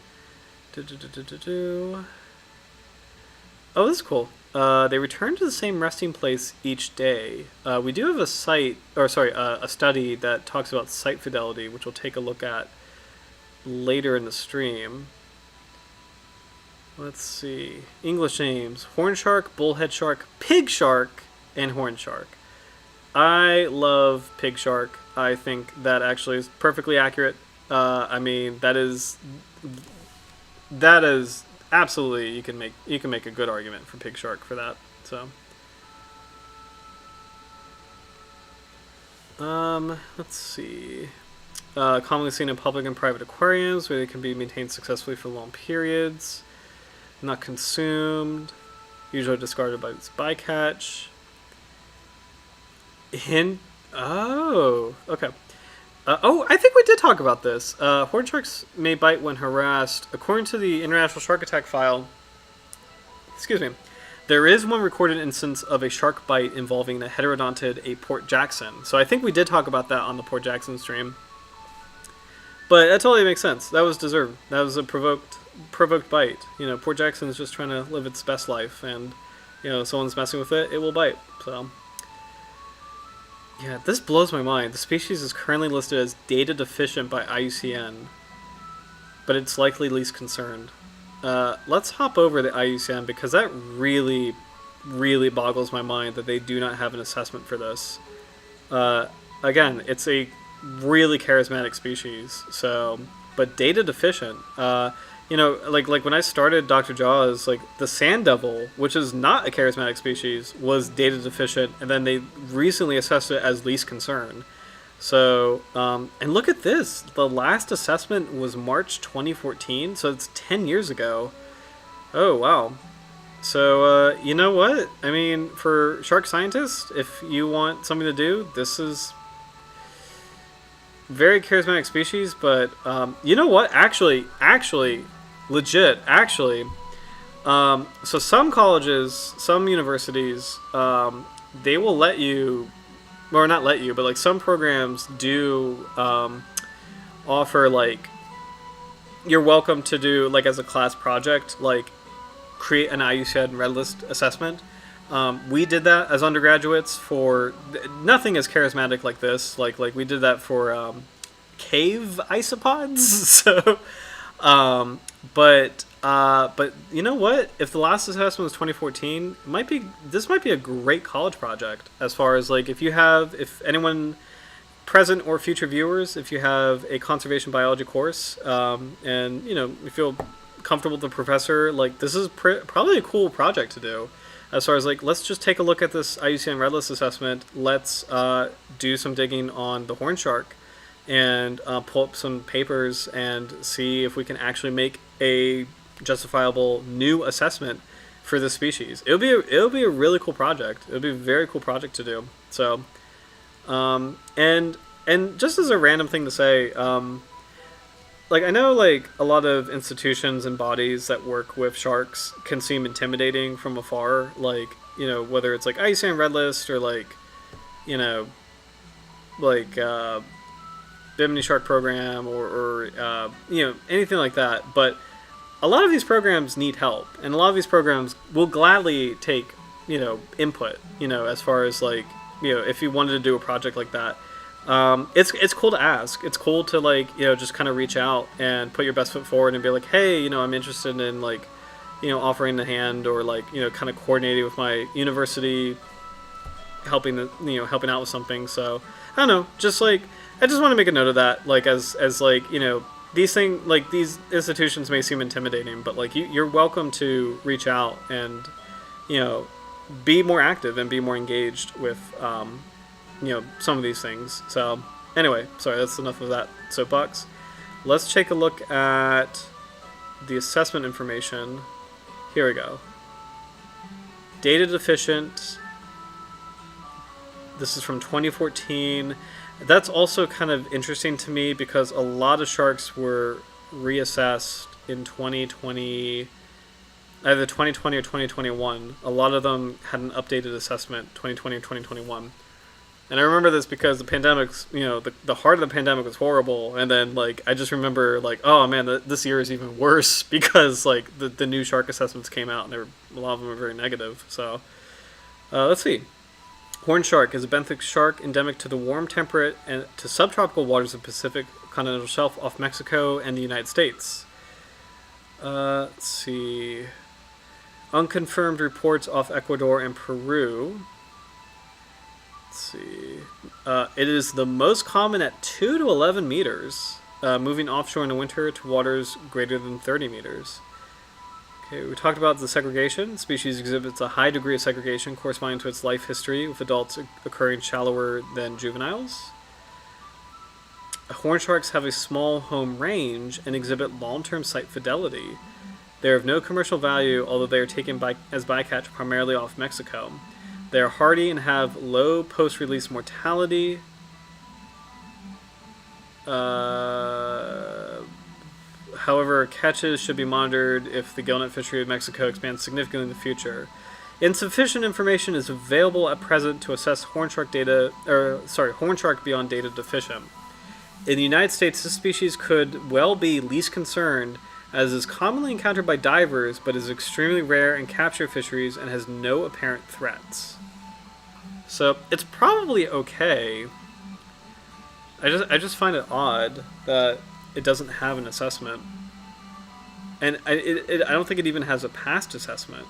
Oh, this is cool. They return to the same resting place each day. We do have a study that talks about site fidelity, which we'll take a look at later in the stream. Let's see. English names: horn shark, bullhead shark, pig shark, and horn shark. I love pig shark. I think that actually is perfectly accurate. I mean, that is absolutely, you can make a good argument for pig shark for that. So let's see. Commonly seen in public and private aquariums where they can be maintained successfully for long periods. Not consumed. Usually discarded by its bycatch. Oh, okay. I think we did talk about this. Horned sharks may bite when harassed. According to the International Shark Attack file, there is one recorded instance of a shark bite involving a heterodontid, a Port Jackson. So I think we did talk about that on the Port Jackson stream. But that totally makes sense. That was deserved. That was a provoked bite. You know, Port Jackson is just trying to live its best life, and you know, if someone's messing with it, it will bite. So. Yeah, this blows my mind. The species is currently listed as data deficient by IUCN, but it's likely least concerned. Let's hop over to IUCN because that really, really boggles my mind that they do not have an assessment for this. Again, it's a really charismatic species, so but data deficient. You know, like when I started Dr. Jaws, like the sand devil, which is not a charismatic species, was data deficient, and then they recently assessed it as least concern. So, and look at this. The last assessment was March 2014, so it's 10 years ago. Oh, wow. So, you know what? I mean, for shark scientists, if you want something to do, this is very charismatic species, but you know what? Actually, legit, so some colleges, some universities, they will let you, or not let you, but like some programs do offer like you're welcome to do like as a class project like create an IUCN Red List assessment. We did that as undergraduates for nothing as charismatic like this. Like we did that for cave isopods. So, but you know what? If the last assessment was 2014, this might be a great college project as far as like if anyone present or future viewers, if you have a conservation biology course, and you feel comfortable with the professor, like this is probably a cool project to do. As far as like, let's just take a look at this IUCN Red List assessment. Let's do some digging on the horn shark, and pull up some papers and see if we can actually make a justifiable new assessment for this species. It'll be a really cool project. It'll be a very cool project to do. So, and just as a random thing to say, like I know like a lot of institutions and bodies that work with sharks can seem intimidating from afar, like whether it's like IUCN Red List or like Bimini Shark Program or anything like that. But a lot of these programs need help, and a lot of these programs will gladly take input as far as like if you wanted to do a project like that. It's cool to ask. It's cool to like just kind of reach out and put your best foot forward and be like, hey, I'm interested in like offering a hand, or like kind of coordinating with my university, helping out with something. So I don't know, just like I just want to make a note of that, like as like these things, like these institutions may seem intimidating, but like you're welcome to reach out and be more active and be more engaged with some of these things. So anyway, sorry, that's enough of that soapbox. Let's take a look at the assessment information. Here we go. Data deficient. This is from 2014. That's also kind of interesting to me because a lot of sharks were reassessed in 2020, either 2020 or 2021. A lot of them had an updated assessment 2020 or 2021. And I remember this because the pandemic's, the heart of the pandemic was horrible. And then, like, I just remember, like, oh, man, this year is even worse because, like, the new shark assessments came out and a lot of them are very negative. So, let's see. Horn shark is a benthic shark endemic to the warm, temperate, and to subtropical waters of the Pacific continental shelf off Mexico and the United States. Let's see. Unconfirmed reports off Ecuador and Peru. Let's see. It is the most common at 2 to 11 meters, moving offshore in the winter to waters greater than 30 meters. Okay, we talked about the segregation. The species exhibits a high degree of segregation corresponding to its life history, with adults occurring shallower than juveniles. Horn sharks have a small home range and exhibit long-term site fidelity. They are of no commercial value, although they are taken as bycatch primarily off Mexico. They are hardy and have low post-release mortality. However, catches should be monitored if the gillnet fishery of Mexico expands significantly in the future. Insufficient information is available at present to assess horn shark beyond data deficient. In the United States, this species could well be least concerned, as is commonly encountered by divers, but is extremely rare in capture fisheries and has no apparent threats. So it's probably okay. I just find it odd that it doesn't have an assessment, and I don't think it even has a past assessment.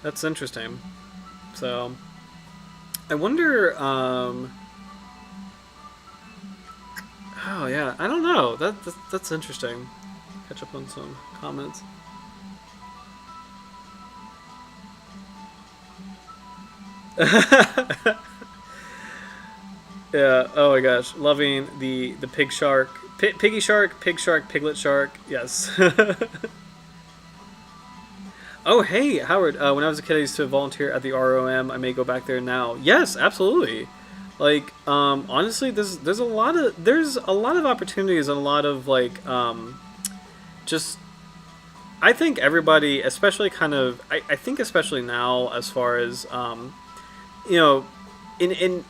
That's interesting. So I wonder. Oh yeah, I don't know. That's interesting. Catch up on some comments. Yeah. Oh my gosh, loving the pig shark, piggy shark, pig shark, piglet shark. Yes. Oh hey Howard, when I was a kid, I used to volunteer at the ROM. I may go back there now. Yes, absolutely. Like honestly, there's a lot of opportunities and a lot of like just. I think everybody, especially kind of, I think especially now, as far as in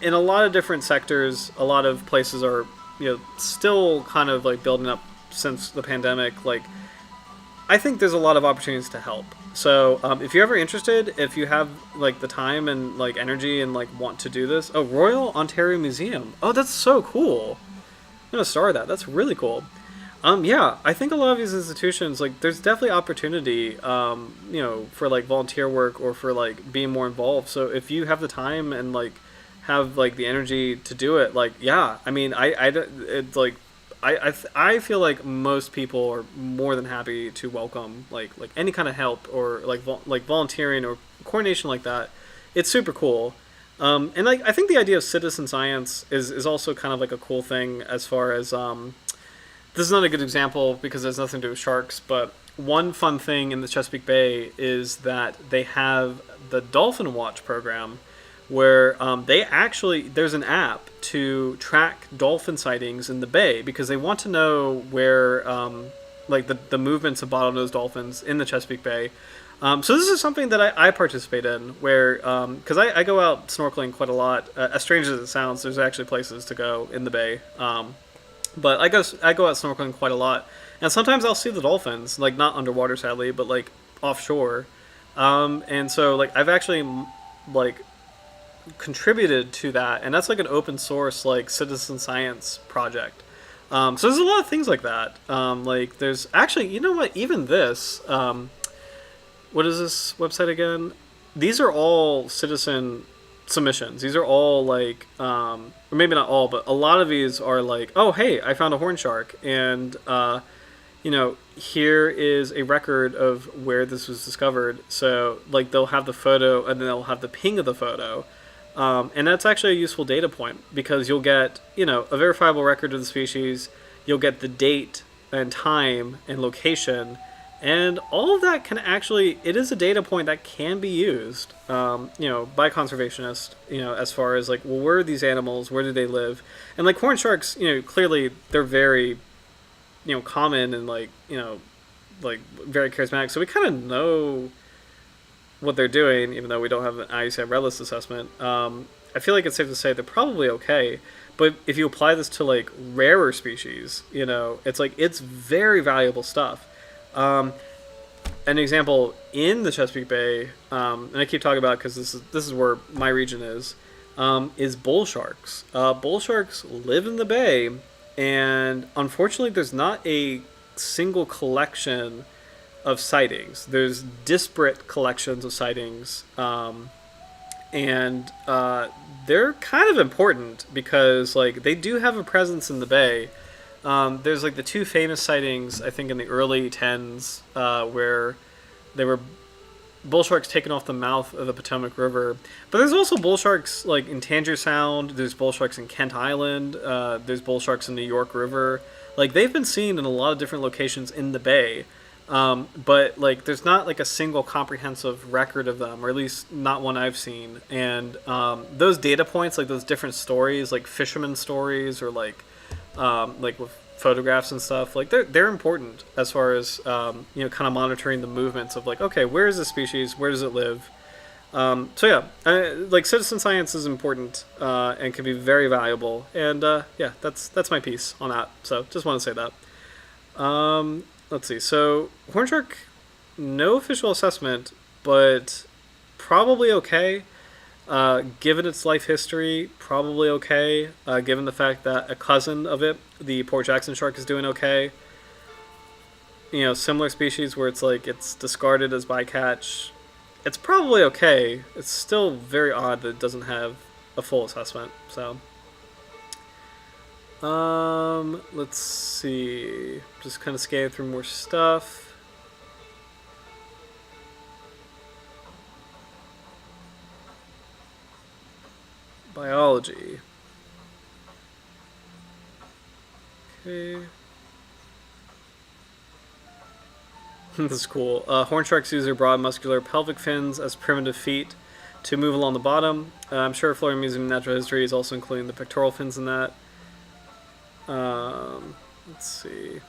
a lot of different sectors, a lot of places are still kind of like building up since the pandemic. Like, I think there's a lot of opportunities to help. So if you're ever interested, if you have like the time and like energy and like want to do this, oh, Royal Ontario Museum. Oh, that's so cool. I'm gonna star that. That's really cool. Yeah, I think a lot of these institutions, like, there's definitely opportunity, for like volunteer work or for like being more involved. So if you have the time and like have like the energy to do it, like, yeah, I mean, it's like, I feel like most people are more than happy to welcome like any kind of help or like like volunteering or coordination like that. It's super cool. And like I think the idea of citizen science is also kind of like a cool thing as far as this is not a good example because it has nothing to do with sharks, but one fun thing in the Chesapeake Bay is that they have the Dolphin Watch program where they actually, there's an app to track dolphin sightings in the bay because they want to know where, like, the movements of bottlenose dolphins in the Chesapeake Bay. So this is something that I participate in where, because I go out snorkeling quite a lot. As strange as it sounds, there's actually places to go in the bay. But I go out snorkeling quite a lot, and sometimes I'll see the dolphins, like not underwater sadly, but like offshore. And so like I've actually like contributed to that, and that's like an open source like citizen science project. So there's a lot of things like that. Like there's actually, you know what, even this. What is this website again? These are all citizen submissions. These are all like, or maybe not all, but a lot of these are like, oh hey, I found a horn shark, and here is a record of where this was discovered. So like they'll have the photo, and then they'll have the ping of the photo, and that's actually a useful data point because you'll get a verifiable record of the species. You'll get the date and time and location. And all of that can actually, it is a data point that can be used, by conservationists, as far as like, well, where are these animals? Where do they live? And like horn sharks, clearly they're very, common and like, like very charismatic. So we kind of know what they're doing, even though we don't have an IUCN Red List assessment. I feel like it's safe to say they're probably okay. But if you apply this to like rarer species, it's like, it's very valuable stuff. An example in the Chesapeake Bay, and I keep talking about it because this is where my region is bull sharks. Bull sharks live in the bay, and unfortunately, there's not a single collection of sightings. There's disparate collections of sightings, and they're kind of important because like they do have a presence in the bay. There's like the two famous sightings, I think, in the early 10s, where they were bull sharks taken off the mouth of the Potomac River. But there's also bull sharks like in Tangier Sound. There's bull sharks in Kent Island. There's bull sharks in New York River. Like they've been seen in a lot of different locations in the bay. But like there's not like a single comprehensive record of them, or at least not one I've seen. And those data points, like those different stories, like fisherman stories, or like with photographs and stuff, like they're important as far as kind of monitoring the movements of like, okay, where is this species, where does it live? So yeah, like citizen science is important and can be very valuable, and yeah, that's my piece on that. So just want to say that. Let's see. So horn shark, no official assessment, but probably okay. Given its life history, probably okay. Given the fact that a cousin of it, the Port Jackson shark, is doing okay. Similar species where it's like it's discarded as bycatch, it's probably okay. It's still very odd that it doesn't have a full assessment. So, let's see. Just kind of scanning through more stuff. Biology. Okay. This is cool. Horn sharks use their broad muscular pelvic fins as primitive feet to move along the bottom. I'm sure Florida Museum of Natural History is also including the pectoral fins in that. Let's see.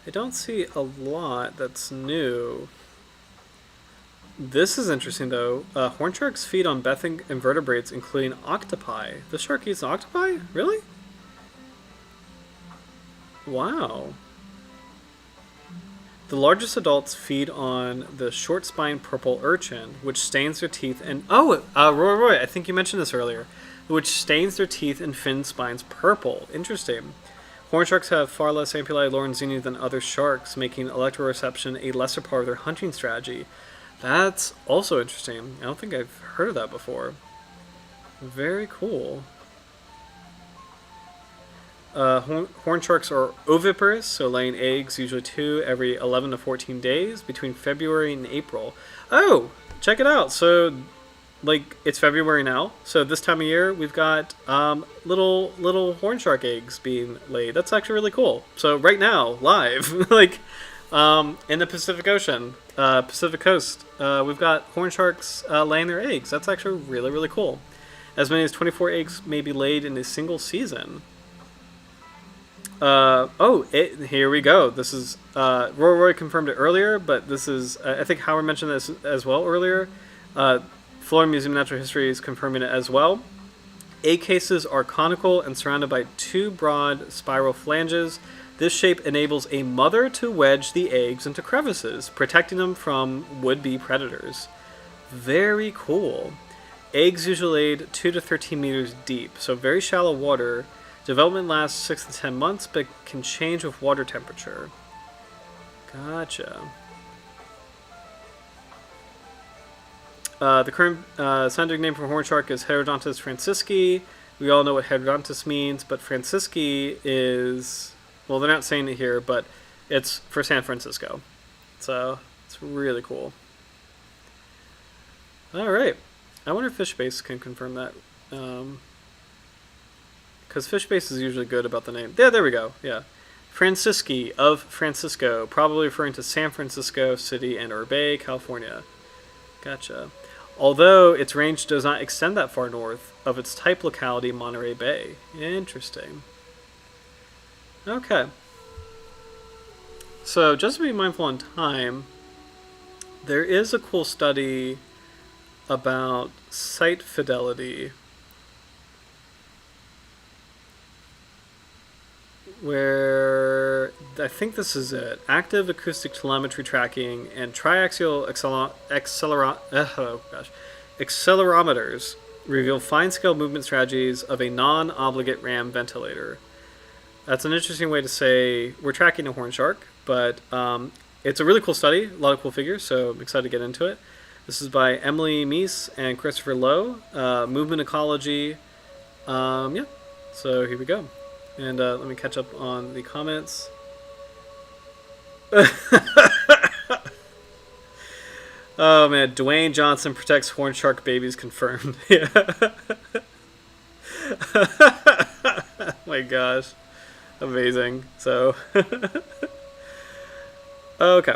I don't see a lot that's new. This is interesting, though. Horn sharks feed on benthic invertebrates, including octopi. The shark eats octopi? Really? Wow. The largest adults feed on the short-spined purple urchin, which stains their teeth and... Oh, Roy, I think you mentioned this earlier. Which stains their teeth and fin spines purple. Interesting. Horn sharks have far less ampullae lorenzini than other sharks, making electroreception a lesser part of their hunting strategy. That's also interesting. I don't think I've heard of that before. Very cool. Horn sharks are oviparous, so laying eggs, usually 2 every 11 to 14 days, between February and April. Oh, check it out. So, like, it's February now, so this time of year we've got little horn shark eggs being laid. That's actually really cool. So right now, live, like, in the Pacific Ocean, Pacific Coast, we've got horn sharks laying their eggs. That's actually really, really cool. As many as 24 eggs may be laid in a single season. Here we go. This is Roy confirmed it earlier, but this is I think Howard mentioned this as well earlier. Florida Museum of Natural History is confirming it as well. Egg cases are conical and surrounded by 2 broad spiral flanges. This shape enables a mother to wedge the eggs into crevices, protecting them from would-be predators. Very cool. Eggs usually laid 2 to 13 meters deep, so very shallow water. Development lasts 6 to 10 months, but can change with water temperature. Gotcha. The current scientific name for horn shark is Heterodontus francisci. We all know what Heterodontus means, but francisci is... Well, they're not saying it here, but it's for San Francisco. So, it's really cool. Alright. I wonder if FishBase can confirm that. Because FishBase is usually good about the name. Yeah, there we go. Yeah. Francisci of Francisco, probably referring to San Francisco City and Bay, California. Gotcha. Although its range does not extend that far north of its type locality, Monterey Bay. Interesting. Okay. So, just to be mindful on time, there is a cool study about site fidelity where I think this is it. Active acoustic telemetry tracking and triaxial accelerometers reveal fine-scale movement strategies of a non-obligate ram ventilator. That's an interesting way to say we're tracking a horn shark, but it's a really cool study, a lot of cool figures, so I'm excited to get into it. This is by Emily Meese and Christopher Lowe, Movement Ecology. Yeah, so here we go. And let me catch up on the comments. Oh man, Dwayne Johnson protects horn shark babies confirmed. Yeah. My gosh. Amazing. So, okay.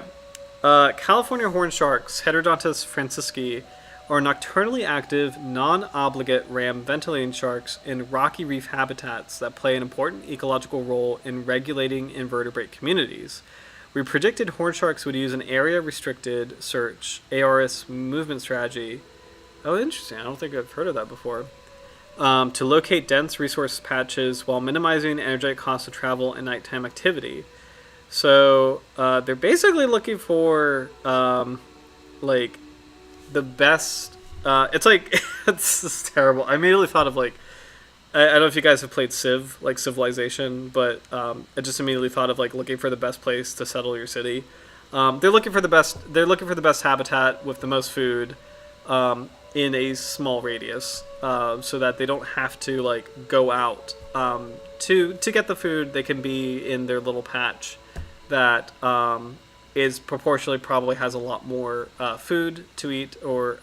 California horn sharks, Heterodontus francisci, are nocturnally active, non-obligate ram ventilating sharks in rocky reef habitats that play an important ecological role in regulating invertebrate communities. We predicted horn sharks would use an area-restricted search, ARS movement strategy. Oh, interesting. I don't think I've heard of that before. To locate dense resource patches while minimizing energetic costs of travel and nighttime activity. So they're basically looking for like the best. It's like it's just terrible. I immediately thought of like I don't know if you guys have played Civ, like Civilization, but I just immediately thought of like looking for the best place to settle your city. They're looking for the best. They're looking for the best habitat with the most food in a small radius, so that they don't have to like go out to get the food. They can be in their little patch that is proportionally probably has a lot more food to eat or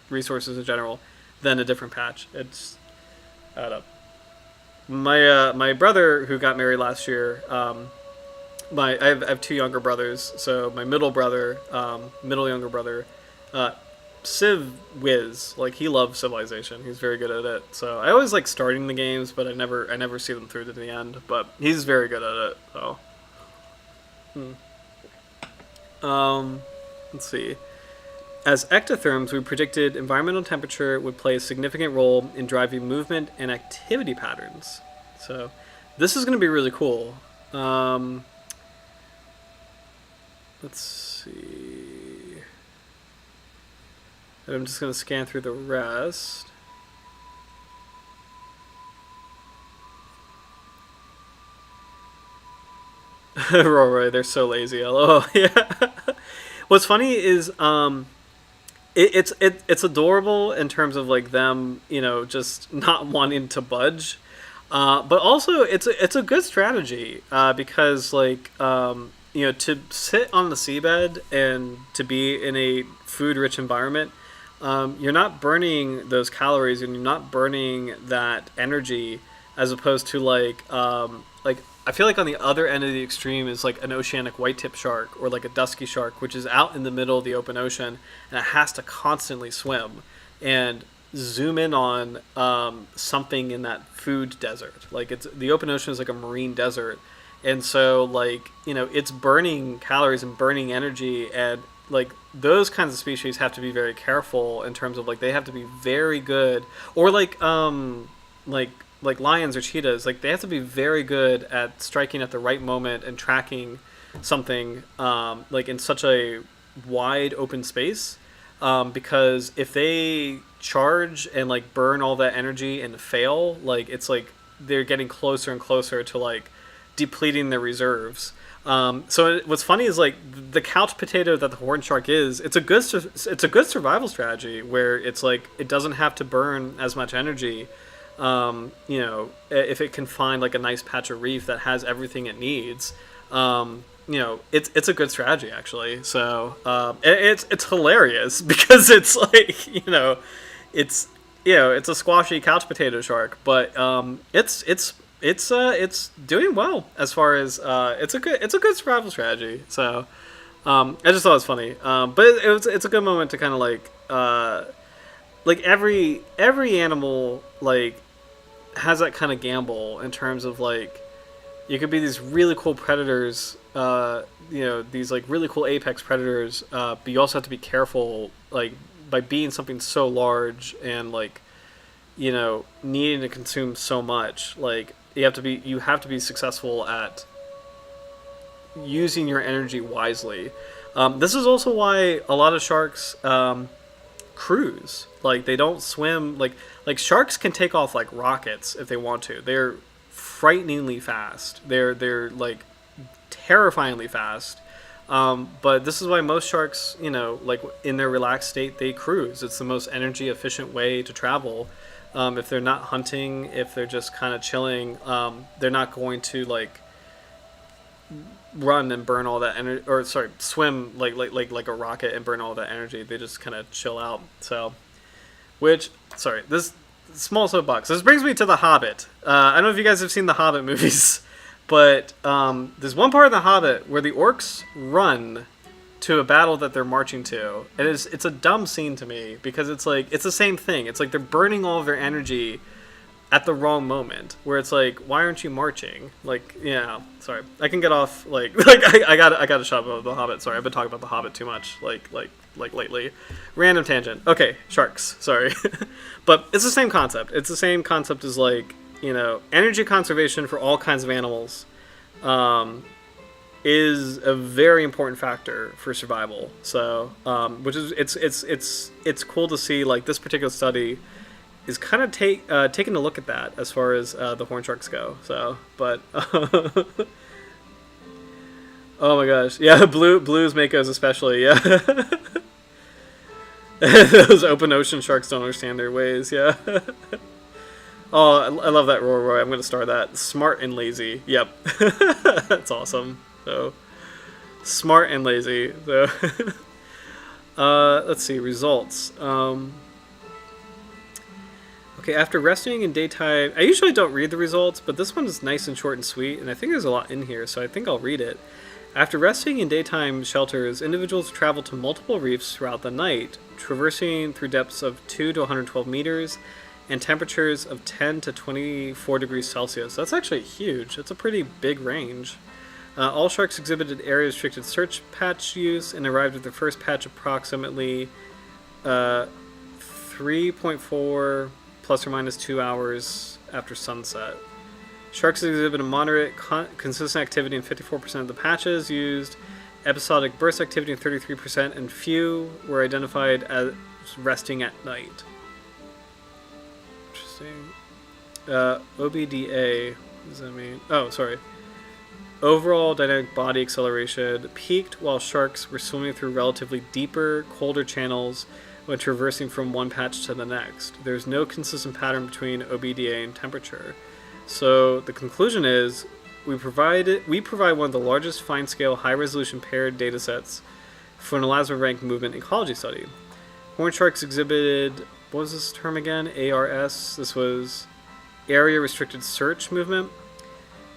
resources in general than a different patch. It's I don't know. My brother who got married last year, I have 2 younger brothers. So my middle younger brother, Civ whiz, like he loves Civilization. He's very good at it. So I always like starting the games, but I never see them through to the end. But he's very good at it. So Let's see. As ectotherms, we predicted environmental temperature would play a significant role in driving movement and activity patterns. So, this is going to be really cool. Let's see. And I'm just going to scan through the rest. Roy, they're so lazy. LOL. Yeah. What's funny is it's adorable in terms of like them, just not wanting to budge. But also it's a good strategy because like to sit on the seabed and to be in a food-rich environment, you're not burning those calories and you're not burning that energy as opposed to like I feel like on the other end of the extreme is like an oceanic white-tip shark or like a dusky shark, which is out in the middle of the open ocean and it has to constantly swim and zoom in on something in that food desert. Like the open ocean is like a marine desert, and so like it's burning calories and burning energy, and like those kinds of species have to be very careful in terms of like they have to be very good, or like lions or cheetahs, like they have to be very good at striking at the right moment and tracking something like in such a wide open space, because if they charge and like burn all that energy and fail, like it's like they're getting closer and closer to like depleting their reserves. So what's funny is like the couch potato that the horn shark is, it's a good survival strategy where it's like it doesn't have to burn as much energy. If it can find like a nice patch of reef that has everything it needs, it's a good strategy actually. So it's hilarious because it's like it's a squashy couch potato shark, but it's doing well as far as it's a good survival strategy. So I just thought it was funny, but it's a good moment to kind of like every animal like has that kind of gamble in terms of like you could be these really cool predators, these like really cool apex predators, but you also have to be careful like by being something so large and like needing to consume so much. Like you have to be successful at using your energy wisely. This is also why a lot of sharks cruise. Like they don't swim. Like sharks can take off like rockets if they want to. They're frighteningly fast. They're like terrifyingly fast. But this is why most sharks, like in their relaxed state, they cruise. It's the most energy efficient way to travel. If they're not hunting, if they're just kind of chilling, they're not going to like run and burn all that energy, or sorry, swim like a rocket and burn all that energy. They just kind of chill out. So, this small soapbox. This brings me to The Hobbit. I don't know if you guys have seen the Hobbit movies, but there's one part of The Hobbit where the orcs run to a battle that they're marching to. And it's a dumb scene to me because it's like it's the same thing. It's like they're burning all of their energy at the wrong moment, where it's like, why aren't you marching? Like, sorry, I can get off like I got to shut up about The Hobbit. Sorry, I've been talking about The Hobbit too much like lately. Random tangent. Okay, sharks. Sorry, but it's the same concept. It's the same concept as like energy conservation for all kinds of animals. Is a very important factor for survival. So, which is it's cool to see like this particular study is kind of taking a look at that as far as the horn sharks go. So, but oh my gosh, yeah, blues makos especially, yeah. Those open ocean sharks don't understand their ways, yeah. Oh, I love that Roy. I'm gonna star that. Smart and lazy. Yep, that's awesome. So, smart and lazy. So, let's see results. Okay, after resting in daytime, I usually don't read the results, but this one is nice and short and sweet, and I think there's a lot in here, so I think I'll read it. After resting in daytime shelters, individuals travel to multiple reefs throughout the night, traversing through depths of 2 to 112 meters and temperatures of 10 to 24 degrees Celsius. That's actually huge. That's a pretty big range. All sharks exhibited area-restricted search patch use and arrived at their first patch approximately 3.4 plus or minus 2 hours after sunset. Sharks exhibit a moderate, consistent activity in 54% of the patches used, episodic burst activity in 33%, and few were identified as resting at night. Interesting. OBDA, what does that mean? Oh, sorry. Overall dynamic body acceleration peaked while sharks were swimming through relatively deeper, colder channels when traversing from one patch to the next. There's no consistent pattern between OBDA and temperature. So the conclusion is we provide one of the largest fine-scale, high-resolution paired datasets for an elasmorank movement ecology study. Horn sharks exhibited, what was this term again? ARS. This was area-restricted search movement.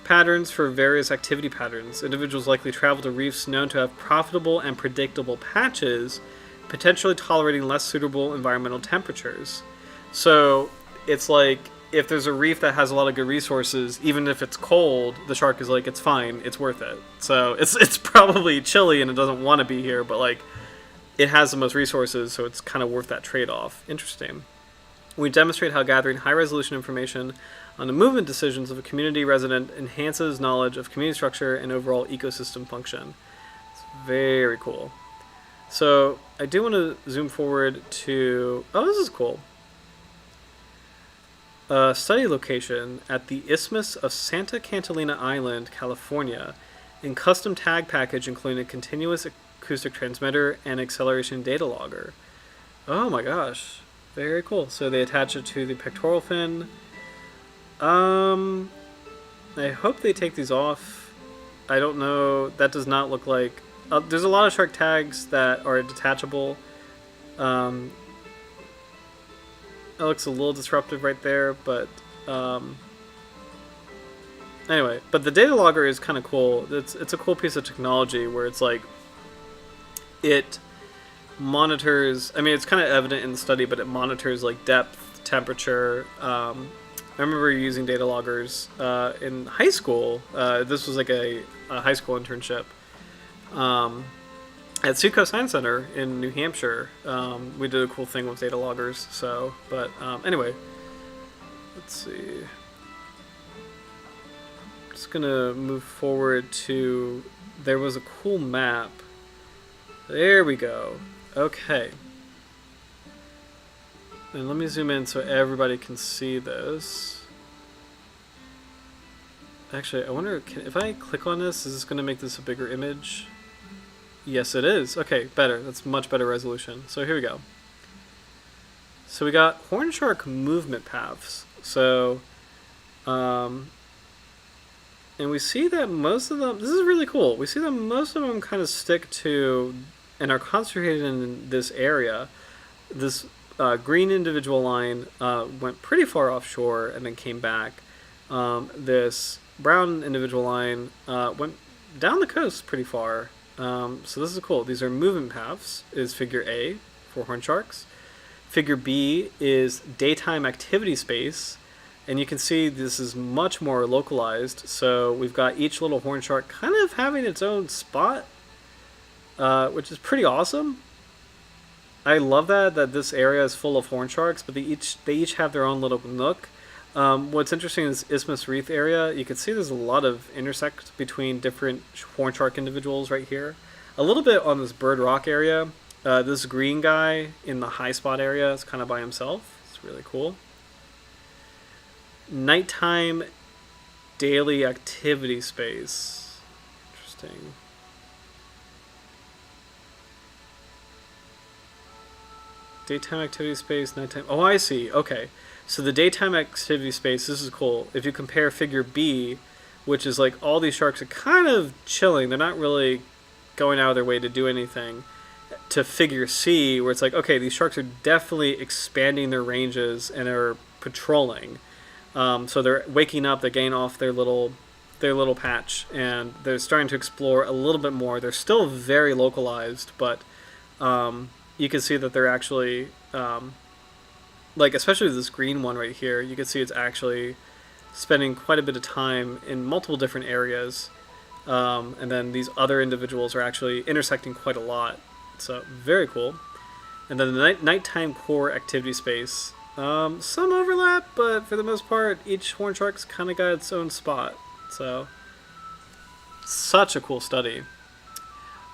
Patterns for various activity patterns. Individuals likely travel to reefs known to have profitable and predictable patches, potentially tolerating less suitable environmental temperatures. So it's like, if there's a reef that has a lot of good resources, even if it's cold, the shark is like, it's fine, it's worth it. So it's probably chilly and it doesn't want to be here, but like, it has the most resources, so it's kind of worth that trade-off. Interesting. We demonstrate how gathering high-resolution information on the movement decisions of a community resident enhances knowledge of community structure and overall ecosystem function. It's very cool. So I do want to zoom forward to, oh, this is cool. A study location at the Isthmus of Santa Catalina Island, California, in custom tag package including a continuous acoustic transmitter and acceleration data logger. Oh my gosh, very cool. So they attach it to the pectoral fin. I hope they take these off. I don't know. That does not look like... there's a lot of shark tags that are detachable. It looks a little disruptive right there, but anyway. But the data logger is kind of cool. It's a cool piece of technology where it's like it monitors. I mean, it's kind of evident in the study, but it monitors like depth, temperature. I remember using data loggers in high school. This was like a high school internship. At Seagrass Science Center in New Hampshire, we did a cool thing with data loggers. So, but anyway, let's see. Just gonna move forward to. There was a cool map. There we go. Okay. And let me zoom in so everybody can see this. Actually, I wonder if I click on this, is this gonna make this a bigger image? Yes, it is. Okay, better. That's much better resolution. So here we go. So we got horn shark movement paths. So, and we see that most of them, this is really cool. We see that most of them kind of stick to and are concentrated in this area. This green individual line went pretty far offshore and then came back. This brown individual line went down the coast pretty far. So this is cool. These are movement paths, is figure A for horn sharks. Figure B is daytime activity space. And you can see this is much more localized. So we've got each little horn shark kind of having its own spot, which is pretty awesome. I love that this area is full of horn sharks, but they each have their own little nook. What's interesting is Isthmus Reef area. You can see there's a lot of intersect between different horn shark individuals right here. A little bit on this Bird Rock area. This green guy in the high spot area is kind of by himself. It's really cool. Nighttime daily activity space. Interesting. Daytime activity space, nighttime. Oh, I see. Okay. So the daytime activity space, this is cool. If you compare figure B, which is like all these sharks are kind of chilling, they're not really going out of their way to do anything, to figure C, where it's like, okay, these sharks are definitely expanding their ranges and are patrolling. So they're waking up, they're getting off their little patch, and they're starting to explore a little bit more. They're still very localized, but you can see that they're actually... like, especially this green one right here, you can see it's actually spending quite a bit of time in multiple different areas. And then these other individuals are actually intersecting quite a lot. So very cool. And then the nighttime core activity space. Some overlap, but for the most part, each horn shark's kind of got its own spot. So, such a cool study.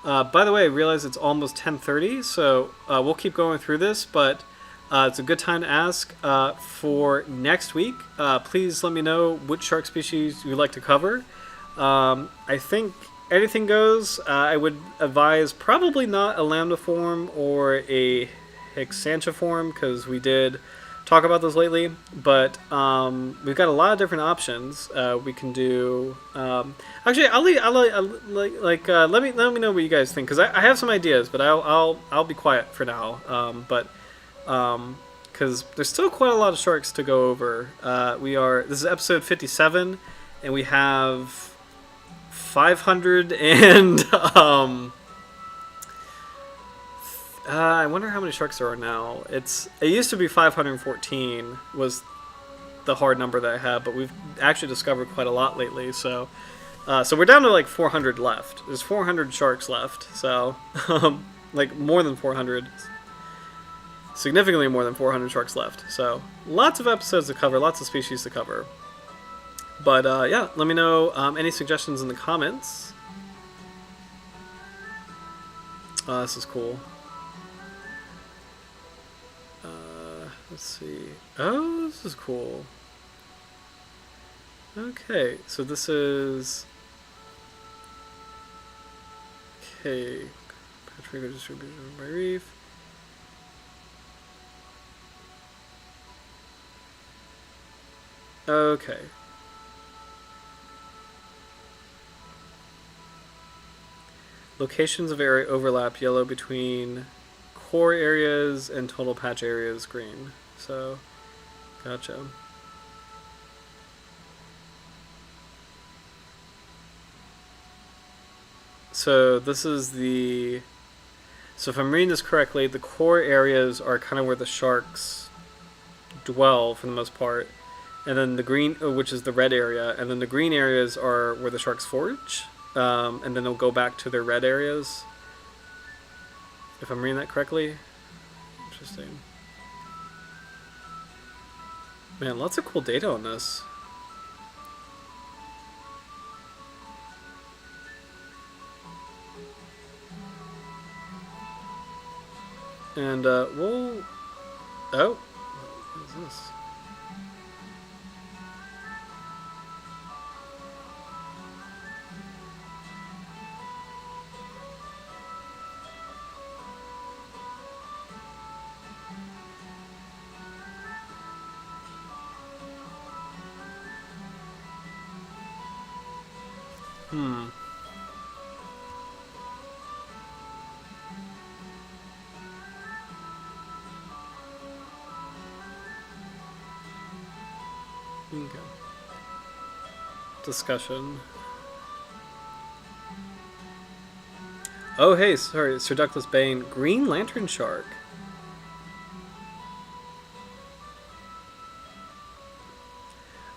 By the way, I realize it's almost 10:30, so we'll keep going through this, but it's a good time to ask for next week. Please let me know which shark species you'd like to cover. I think anything goes. I would advise probably not a lambda-form or a hexantiform, because we did talk about those lately, but we've got a lot of different options. We can do. Actually, let me know what you guys think, because I have some ideas, but I'll be quiet for now. Because there's still quite a lot of sharks to go over. This is episode 57, and we have 500 and I wonder how many sharks there are now. It used to be 514 was the hard number that I had, but we've actually discovered quite a lot lately. So we're down to like 400 left. There's 400 sharks left. So like more than 400, significantly more than 400 sharks left. So lots of episodes to cover, lots of species to cover. But yeah, let me know any suggestions in the comments. This is cool. Let's see. Oh, this is cool. Okay, so this is... Okay. Patrick distribution by reef. Okay. Locations of area overlap, yellow between core areas and total patch areas, green. So, gotcha. So this is the... So if I'm reading this correctly, the core areas are kind of where the sharks dwell for the most part. And then the green, which is the red area, and then the green areas are where the sharks forage. And then they'll go back to their red areas. If I'm reading that correctly. Interesting. Man, lots of cool data on this. And, we'll... Oh! What is this? Okay. Discussion. Oh, hey, sorry, Sir Douglas Bain. Green lantern shark.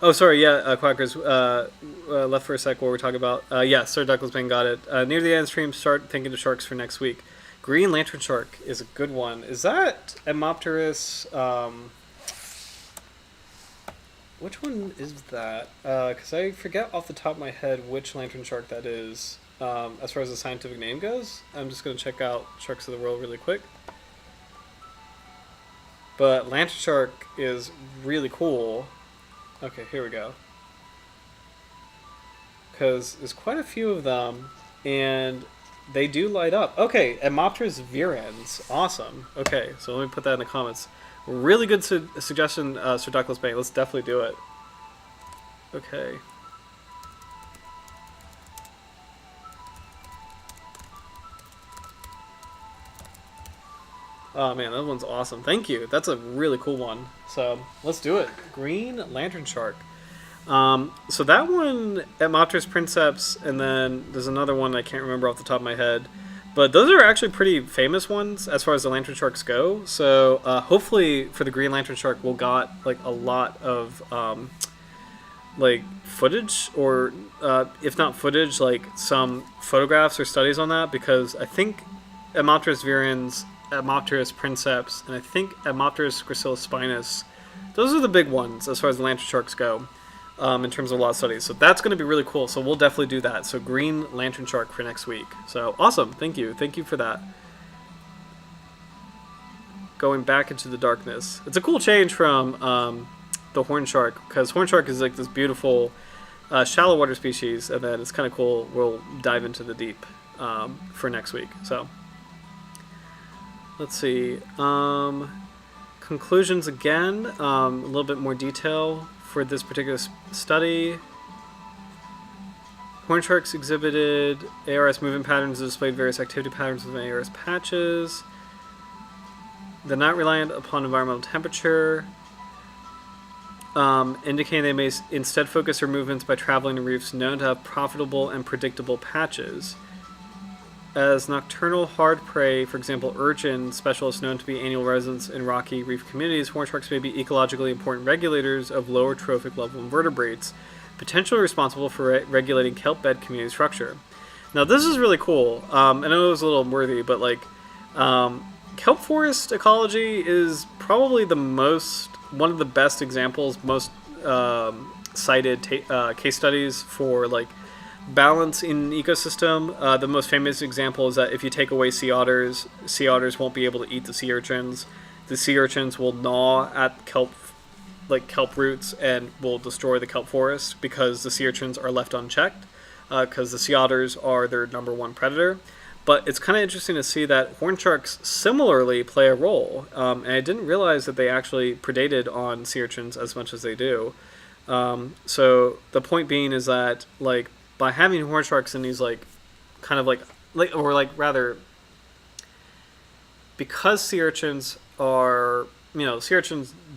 Oh, sorry, yeah, Quackers, left for a sec while we're talking about... yeah, Sir Douglas Bain got it. Near the end of the stream, start thinking of sharks for next week. Green lantern shark is a good one. Is that Hemopterus... Which one is that? Because I forget off the top of my head which lantern shark that is. As far as the scientific name goes, I'm just going to check out Sharks of the World really quick. But lantern shark is really cool. Okay, here we go. Because there's quite a few of them, and they do light up. Okay, Hemopterus virens. Awesome. Okay, so let me put that in the comments. Really good suggestion, Sir Douglas Bain. Let's definitely do it. Okay. Oh man, that one's awesome. Thank you. That's a really cool one. So let's do it. Green lantern shark. So that one, Hemopterus princeps, and then there's another one I can't remember off the top of my head. But those are actually pretty famous ones as far as the lantern sharks go. So hopefully for the green lantern shark, we'll got like a lot of like footage, or if not footage, like some photographs or studies on that, because I think Amopterus virens, Amopterus princeps, and I think Amopterus gracilis those are the big ones as far as the lantern sharks go, in terms of a lot of studies. So that's going to be really cool. So we'll definitely do that. So green lantern shark for next week. So awesome. Thank you for that. Going back into the darkness. It's a cool change from the horn shark, because horn shark is like this beautiful shallow water species, and then it's kind of cool. We'll dive into the deep for next week. So let's see. Conclusions again. A little bit more detail for this particular study. Horn sharks exhibited ARS movement patterns that displayed various activity patterns within ARS patches. They're not reliant upon environmental temperature, indicating they may instead focus their movements by traveling to reefs known to have profitable and predictable patches. As nocturnal hard prey, for example urchin specialists known to be annual residents in rocky reef communities, horn sharks may be ecologically important regulators of lower trophic level invertebrates, potentially responsible for regulating kelp bed community structure. Now this is really cool. I know it was a little worthy, but like kelp forest ecology is probably one of the best examples, most cited case studies for like balance in an ecosystem. The most famous example is that if you take away sea otters won't be able to eat the sea urchins. The sea urchins will gnaw at kelp roots and will destroy the kelp forest because the sea urchins are left unchecked, because the sea otters are their number one predator. But it's kind of interesting to see that horn sharks similarly play a role, and I didn't realize that they actually predated on sea urchins as much as they do. So the point being is that like by having horn sharks in these because sea urchins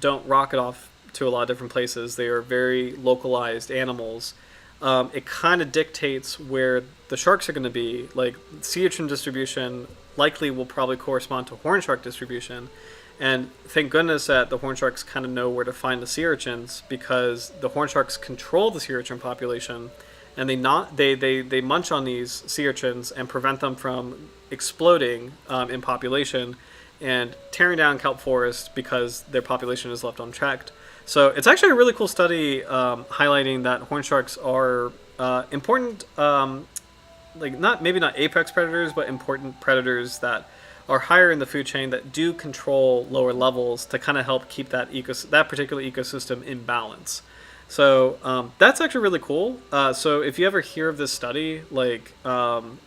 don't rocket off to a lot of different places. They are very localized animals. It kind of dictates where the sharks are going to be. Like sea urchin distribution likely will probably correspond to horn shark distribution. And thank goodness that the horn sharks kind of know where to find the sea urchins, because the horn sharks control the sea urchin population, and they munch on these sea urchins and prevent them from exploding in population and tearing down kelp forest because their population is left unchecked. So it's actually a really cool study highlighting that horn sharks are important, maybe not apex predators, but important predators that are higher in the food chain that do control lower levels to kind of help keep that particular ecosystem in balance. So that's actually really cool. So if you ever hear of this study, for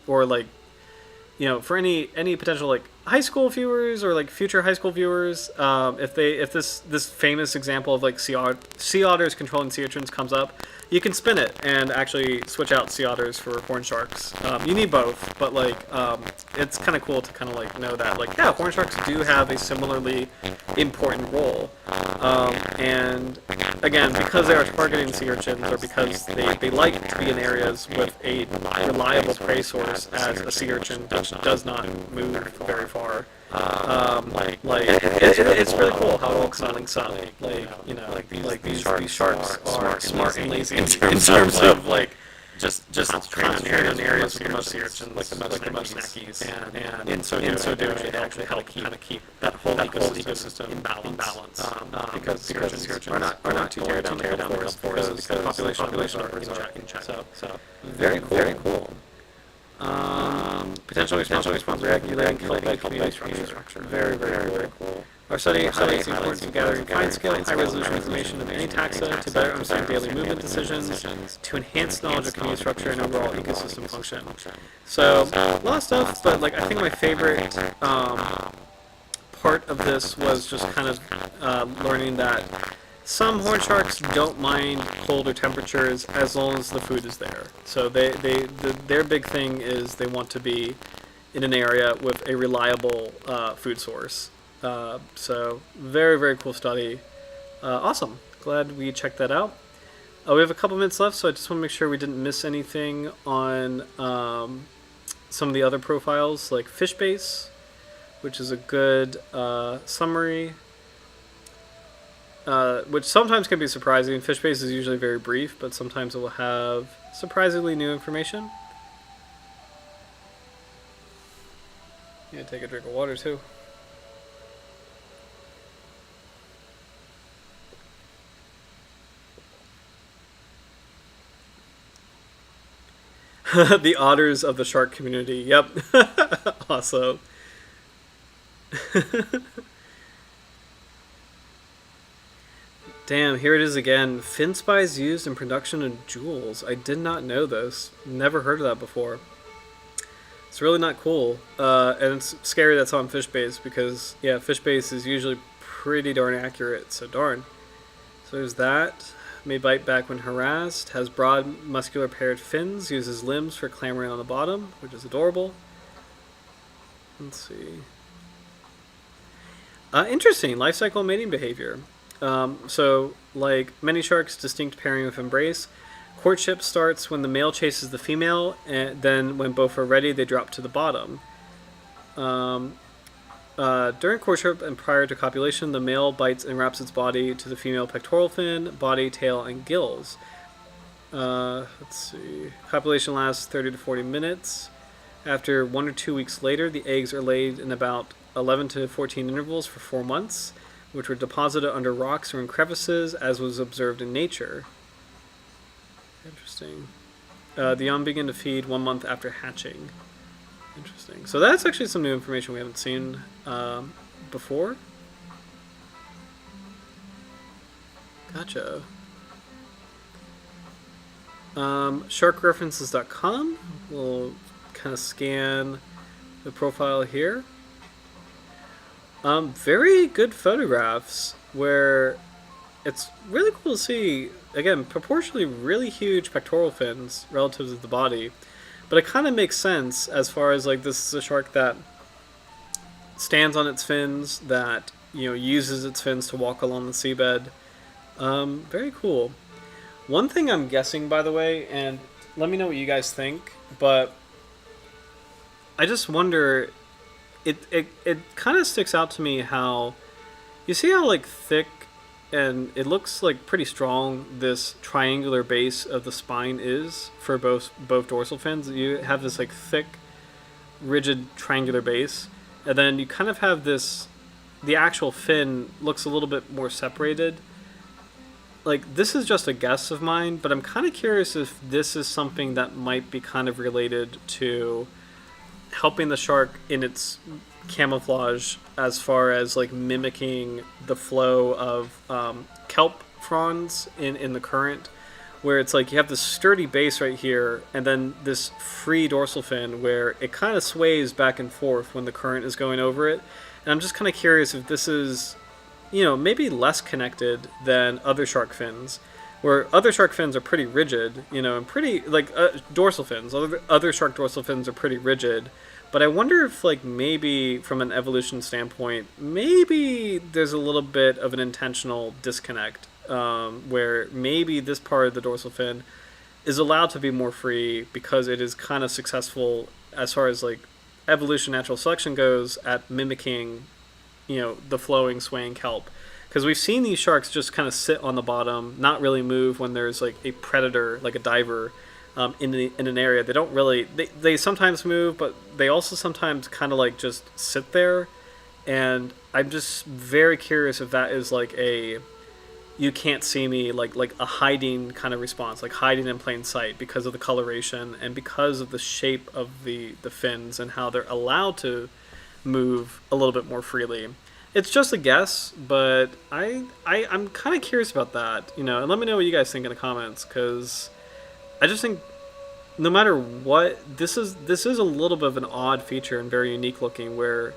any potential like high school viewers or like future high school viewers, if this famous example of like sea otters controlling sea urchins comes up, you can spin it and actually switch out sea otters for horn sharks. You need both, but it's kind of cool to kind of like know that horn sharks do have a similarly important role. And again, because they are targeting sea urchins, or because they like to be in areas with a reliable prey source, as a sea urchin does not move very far. It's really cool how it links up. These sharks are smart and lazy in terms of just concentrating on areas with the most sea urchins, like the most snackies, and in so doing, they actually help keep that whole ecosystem in balance. Because sea urchins are not too tear down the forest because the population are in check. So very cool. Potential response regulating community structure. Very cool. Our study highlights the importance of gathering fine-scale, high-resolution information of any taxa to better understand daily movement decisions, to enhance knowledge of community structure and overall ecosystem function. So, a lot of stuff, but I think my favorite part of this was just kind of learning that some horn sharks don't mind colder temperatures as long as the food is there. So their big thing is they want to be in an area with a reliable food source. So very cool study. Awesome. Glad we checked that out. We have a couple minutes left, so I just want to make sure we didn't miss anything on some of the other profiles, like fish base, which is a good summary. which sometimes can be surprising. Fish base is usually very brief, but sometimes it will have surprisingly new information. Yeah, take a drink of water too. The otters of the shark community. Yep. Awesome. Damn, here it is again. Fin spies used in production of jewels. I did not know this. Never heard of that before. It's really not cool. And it's scary that's on fish base because, yeah, fish base is usually pretty darn accurate. So darn. So there's that. May bite back when harassed. Has broad, muscular paired fins. Uses limbs for clambering on the bottom, which is adorable. Let's see. Interesting. Life cycle mating behavior. So, like many sharks, distinct pairing with embrace. Courtship starts when the male chases the female, and then when both are ready, they drop to the bottom. During courtship and prior to copulation, the male bites and wraps its body to the female pectoral fin, body, tail, and gills. Let's see. Copulation lasts 30 to 40 minutes. After 1 or 2 weeks later, the eggs are laid in about 11 to 14 intervals for 4 months, which were deposited under rocks or in crevices, as was observed in nature. Interesting. The young begin to feed 1 month after hatching. Interesting. So that's actually some new information we haven't seen before. Gotcha. Sharkreferences.com. We'll kind of scan the profile here. Very good photographs where it's really cool to see, again, proportionally really huge pectoral fins relative to the body. But it kind of makes sense as far as like this is a shark that stands on its fins, that, you know, uses its fins to walk along the seabed. Very cool. One thing I'm guessing, by the way, and let me know what you guys think, but I just wonder, it kind of sticks out to me how, you see how like thick and it looks like pretty strong this triangular base of the spine is for both dorsal fins. You have this like thick, rigid triangular base, and then you kind of have this, the actual fin looks a little bit more separated. Like, this is just a guess of mine, but I'm kind of curious if this is something that might be kind of related to helping the shark in its camouflage as far as like mimicking the flow of kelp fronds in the current, where it's like you have this sturdy base right here and then this free dorsal fin where it kind of sways back and forth when the current is going over it. And I'm just kind of curious if this is, you know, maybe less connected than other shark fins, where other shark fins are pretty rigid, you know, and pretty like dorsal fins. Other shark dorsal fins are pretty rigid. But I wonder if, like, maybe from an evolution standpoint, maybe there's a little bit of an intentional disconnect, where maybe this part of the dorsal fin is allowed to be more free because it is kind of successful as far as, like, evolution, natural selection goes at mimicking, you know, the flowing, swaying kelp. Because we've seen these sharks just kind of sit on the bottom, not really move when there's, like, a predator, like a diver, in an area. They don't really, they sometimes move, but they also sometimes kind of like just sit there. And I'm just very curious if that is like a you can't see me, like a hiding kind of response, like hiding in plain sight because of the coloration and because of the shape of the fins and how they're allowed to move a little bit more freely. It's just a guess, but I'm kind of curious about that, you know, and let me know what you guys think in the comments, because I just think no matter what, this is a little bit of an odd feature and very unique looking, where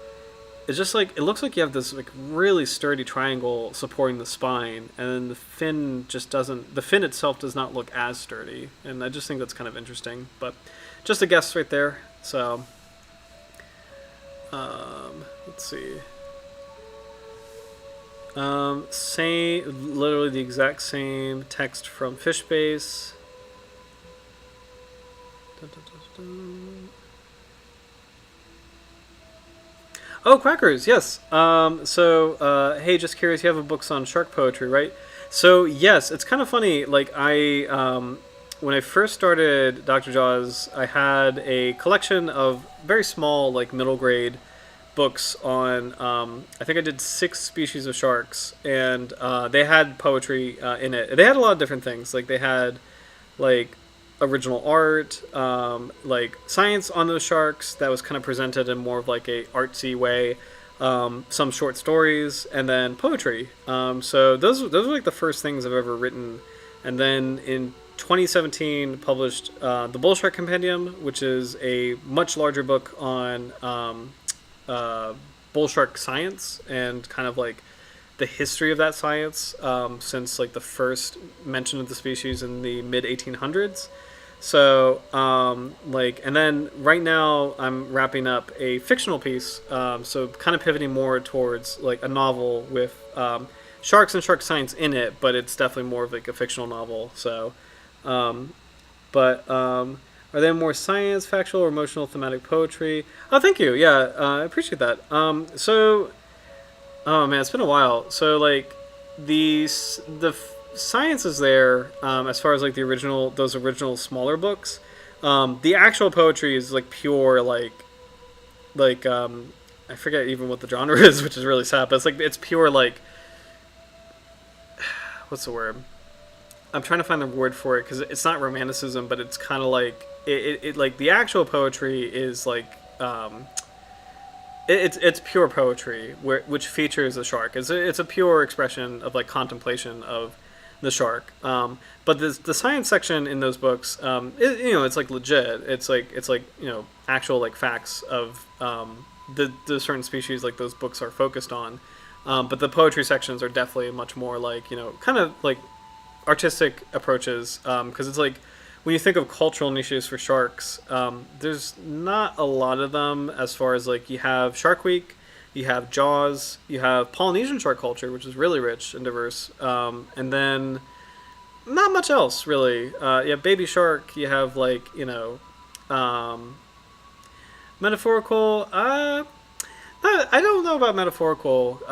it's just like, it looks like you have this like really sturdy triangle supporting the spine, and then the fin just doesn't, the fin itself does not look as sturdy, and I just think that's kind of interesting, but just a guess right there. So let's see. Literally the exact same text from Fishbase. Oh, crackers, yes. Hey, just curious, you have a books on shark poetry, right? So, yes, it's kind of funny. When I first started Dr. Jaws, I had a collection of very small, like middle grade books on. I think I did 6 species of sharks, and they had poetry in it. They had a lot of different things. Like they had like original art, like science on those sharks that was kind of presented in more of like a artsy way. Some short stories, and then poetry. So those were like the first things I've ever written. And then in 2017, published the Bull Shark Compendium, which is a much larger book on bull shark science and kind of like the history of that science since like the first mention of the species in the mid 1800s. So, and then right now I'm wrapping up a fictional piece, so kind of pivoting more towards like a novel with sharks and shark science in it, but it's definitely more of like a fictional novel. So, um, are there more science, factual, or emotional thematic poetry? Oh, thank you. Yeah, I appreciate that. Oh man, it's been a while. So like the science is there as far as like the original those original smaller books. The actual poetry is like pure like I forget even what the genre is, which is really sad. But it's pure like what's the word? I'm trying to find the word for it because it's not romanticism, but it's kind of like it like the actual poetry is like it's pure poetry which features a shark. It's a pure expression of like contemplation of the shark. But the science section in those books, it's like legit. It's like actual like facts of the certain species like those books are focused on. But the poetry sections are definitely much more like kind of like artistic approaches because it's like when you think of cultural niches for sharks, there's not a lot of them as far as like you have Shark Week, you have Jaws, you have Polynesian shark culture, which is really rich and diverse, and then not much else really. You have Baby Shark, you have like metaphorical. I don't know about metaphorical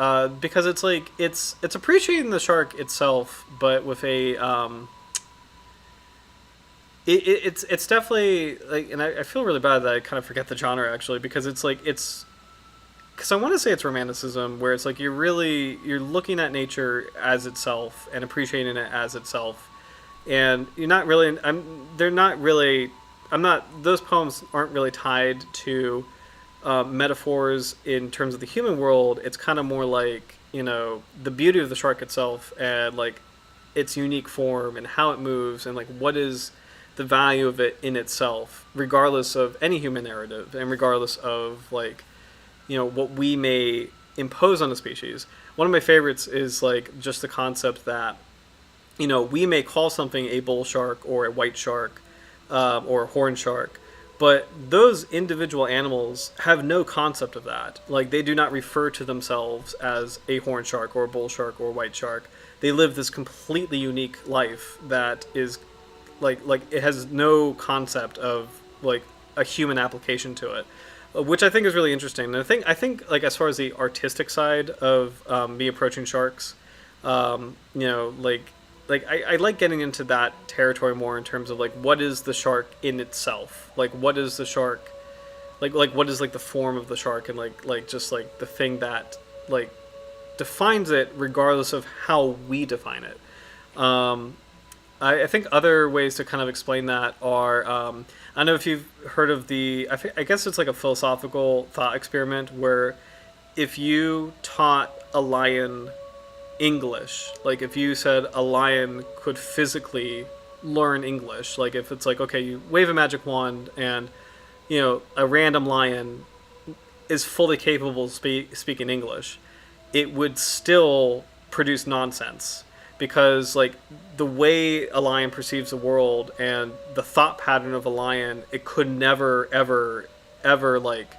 because it's like it's appreciating the shark itself, but with a it's definitely like, and I feel really bad that I kind of forget the genre actually because it's like it's because I want to say it's romanticism where it's like you're looking at nature as itself and appreciating it as itself, and you're not really they're not really I'm not those poems aren't really tied to metaphors in terms of the human world. It's kind of more like the beauty of the shark itself and like its unique form and how it moves and like what is the value of it in itself, regardless of any human narrative and regardless of like what we may impose on the species. One of my favorites is like just the concept that we may call something a bull shark or a white shark or a horn shark, but those individual animals have no concept of that. Like they do not refer to themselves as a horn shark or a bull shark or a white shark. They live this completely unique life that is like it has no concept of like a human application to it, which I think is really interesting. And I think like as far as the artistic side of me approaching sharks, I like getting into that territory more in terms of like what is the shark in itself, like what is the shark, like what is like the form of the shark and like just like the thing that like defines it regardless of how we define it. I think other ways to kind of explain that are I don't know if you've heard of I guess it's like a philosophical thought experiment where if you taught a lion English, like if you said a lion could physically learn English, like if it's like okay you wave a magic wand and a random lion is fully capable of speaking English, it would still produce nonsense because like the way a lion perceives the world and the thought pattern of a lion, it could never ever like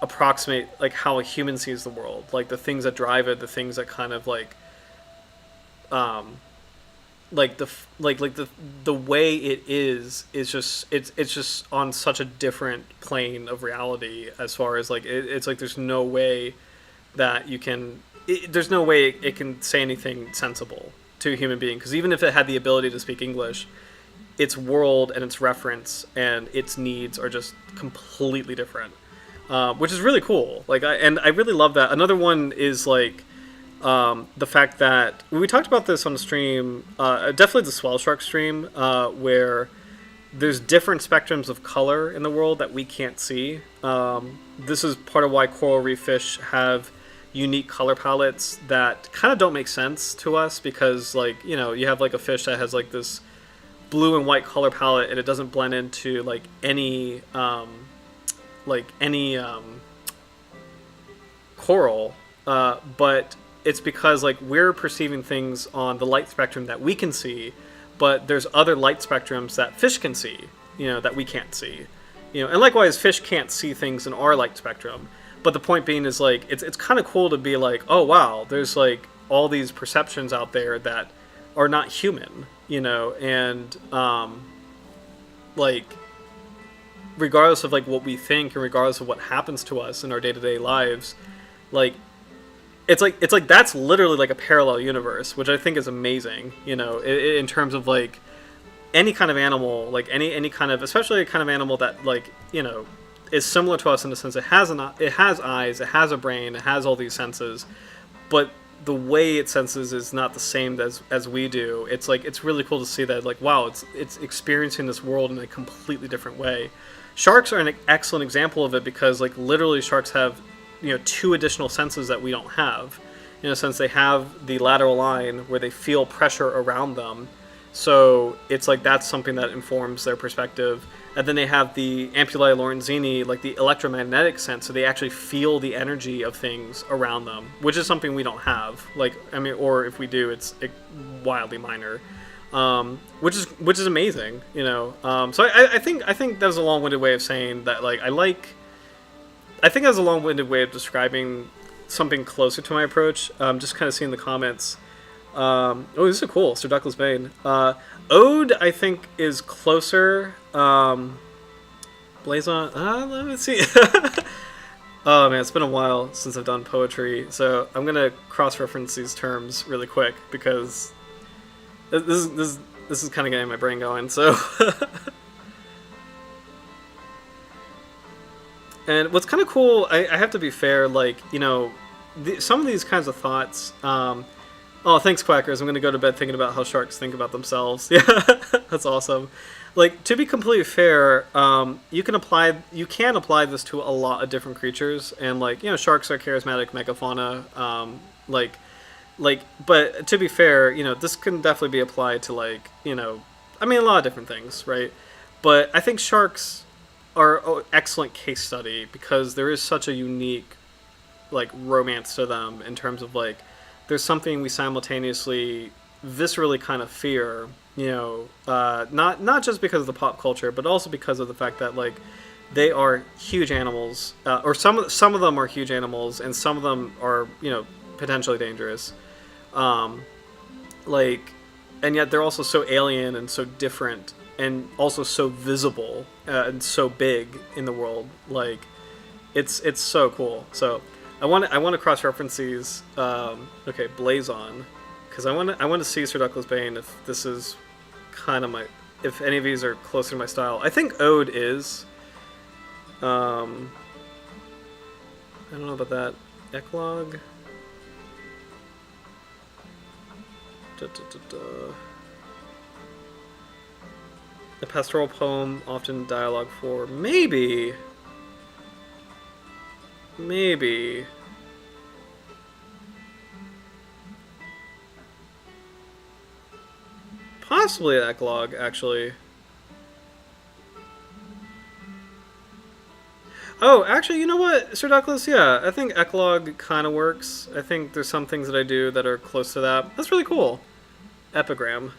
approximate like how a human sees the world, like the things that drive it, the things that kind of like the way it is just it's just on such a different plane of reality as far as like it's like there's no way that you can there's no way it can say anything sensible to a human being, because even if it had the ability to speak English, its world and its reference and its needs are just completely different, which is really cool. Like I really love that. Another one is like the fact that we talked about this on the stream, definitely the swell shark stream, where there's different spectrums of color in the world that we can't see. This is part of why coral reef fish have unique color palettes that kind of don't make sense to us, because like, you know, you have like a fish that has like this blue and white color palette and it doesn't blend into like any coral, but it's because like we're perceiving things on the light spectrum that we can see, but there's other light spectrums that fish can see, you know, that we can't see, you know, and likewise fish can't see things in our light spectrum. But the point being is like it's kind of cool to be like, oh wow, there's like all these perceptions out there that are not human, you know, and like regardless of like what we think and regardless of what happens to us in our day-to-day lives, like it's like that's literally like a parallel universe, which I think is amazing, you know, in terms of like any kind of animal, like any kind of, especially a kind of animal that like, you know, is similar to us in the sense it has eyes, it has a brain, it has all these senses, but the way it senses is not the same as we do. It's like it's really cool to see that, like, wow, it's experiencing this world in a completely different way. Sharks are an excellent example of it, because like literally sharks have, you know, 2 additional senses that we don't have. In a sense, they have the lateral line where they feel pressure around them, so it's like that's something that informs their perspective. And then they have the ampullae lorenzini, like the electromagnetic sense, so they actually feel the energy of things around them, which is something we don't have. Like, I mean, or if we do, it's wildly minor, which is amazing, you know. So I think that was a long-winded way of saying that. Like, I think that was a long-winded way of describing something closer to my approach. Just kind of seeing the comments. Oh, this is cool, Sir Douglas Bane. Ode, I think, is closer. Blazon, let me see. Oh man, it's been a while since I've done poetry, so I'm gonna cross-reference these terms really quick, because this is kind of getting my brain going. So, and what's kind of cool, I have to be fair, like, you know, some of these kinds of thoughts. Oh, thanks, Quackers. I'm going to go to bed thinking about how sharks think about themselves. Yeah, that's awesome. Like, to be completely fair, you can apply this to a lot of different creatures, and like, you know, sharks are charismatic megafauna. But to be fair, you know, this can definitely be applied to, like, you know, I mean, a lot of different things, right? But I think sharks are an excellent case study, because there is such a unique, like, romance to them in terms of like, there's something we simultaneously viscerally kind of fear, you know, not just because of the pop culture, but also because of the fact that like they are huge animals, or some of them are huge animals, and some of them are, you know, potentially dangerous, like, and yet they're also so alien and so different, and also so visible and so big in the world. Like, it's so cool. So I want to cross-reference these. Okay, Blazon, because I want to see Sir Douglas Bane if this is kind of if any of these are closer to my style. I think Ode is. I don't know about that. Eclogue. A pastoral poem, often dialogue for maybe. Possibly an eclogue, actually. Oh, actually, you know what, Sir Douglas? Yeah, I think eclogue kind of works. I think there's some things that I do that are close to that. That's really cool. Epigram.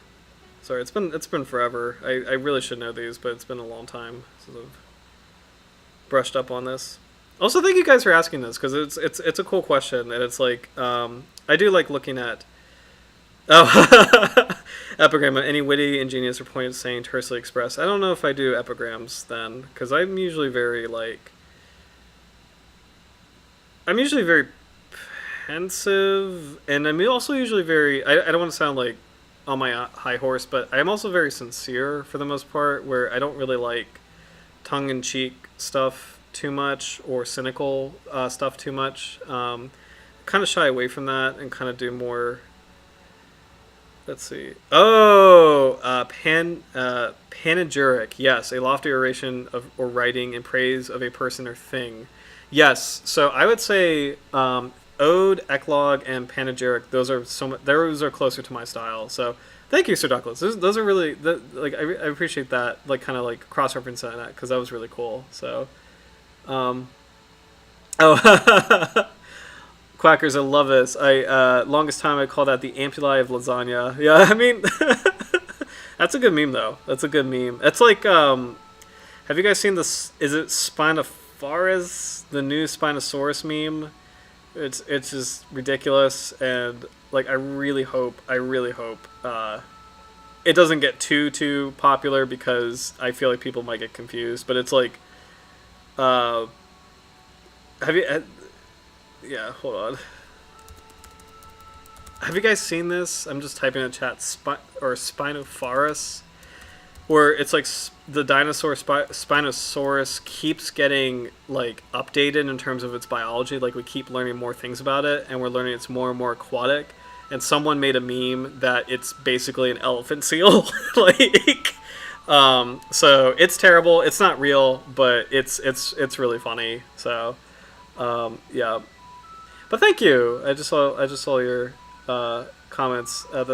Sorry, it's been forever. I really should know these, but it's been a long time since I've brushed up on this. Also, thank you guys for asking this, because it's a cool question, and it's like, I do like looking at. Oh, Epigram, any witty, ingenious, or poignant saying tersely expressed. I don't know if I do epigrams then, because I'm usually very pensive, and I'm also usually very. I don't want to sound like on my high horse, but I'm also very sincere for the most part, where I don't really like tongue-in-cheek stuff too much or cynical stuff too much. Kind of shy away from that and kind of do more. Let's see. Oh, panegyric. Yes, a lofty oration of or writing in praise of a person or thing. Yes. So I would say ode, eclogue, and panegyric. Those are closer to my style. So thank you, Sir Douglas. Those are really I appreciate that. Like kind of like cross referencing that because that was really cool. So, oh. Quackers, I love this. Longest time I called that the ampuli of lasagna. Yeah, I mean, that's a good meme though. That's a good meme. It's like, have you guys seen this? Is it Spinosaurus, the new Spinosaurus meme? It's just ridiculous, and like I really hope it doesn't get too popular because I feel like people might get confused. But it's like, have you? Yeah, hold on. Have you guys seen this? I'm just typing in chat. Spinosaurus, where it's like the dinosaur Spinosaurus keeps getting like updated in terms of its biology. Like we keep learning more things about it, and we're learning it's more and more aquatic. And someone made a meme that it's basically an elephant seal. So it's terrible. It's not real, but it's really funny. So, yeah. But thank you. I just saw your comments that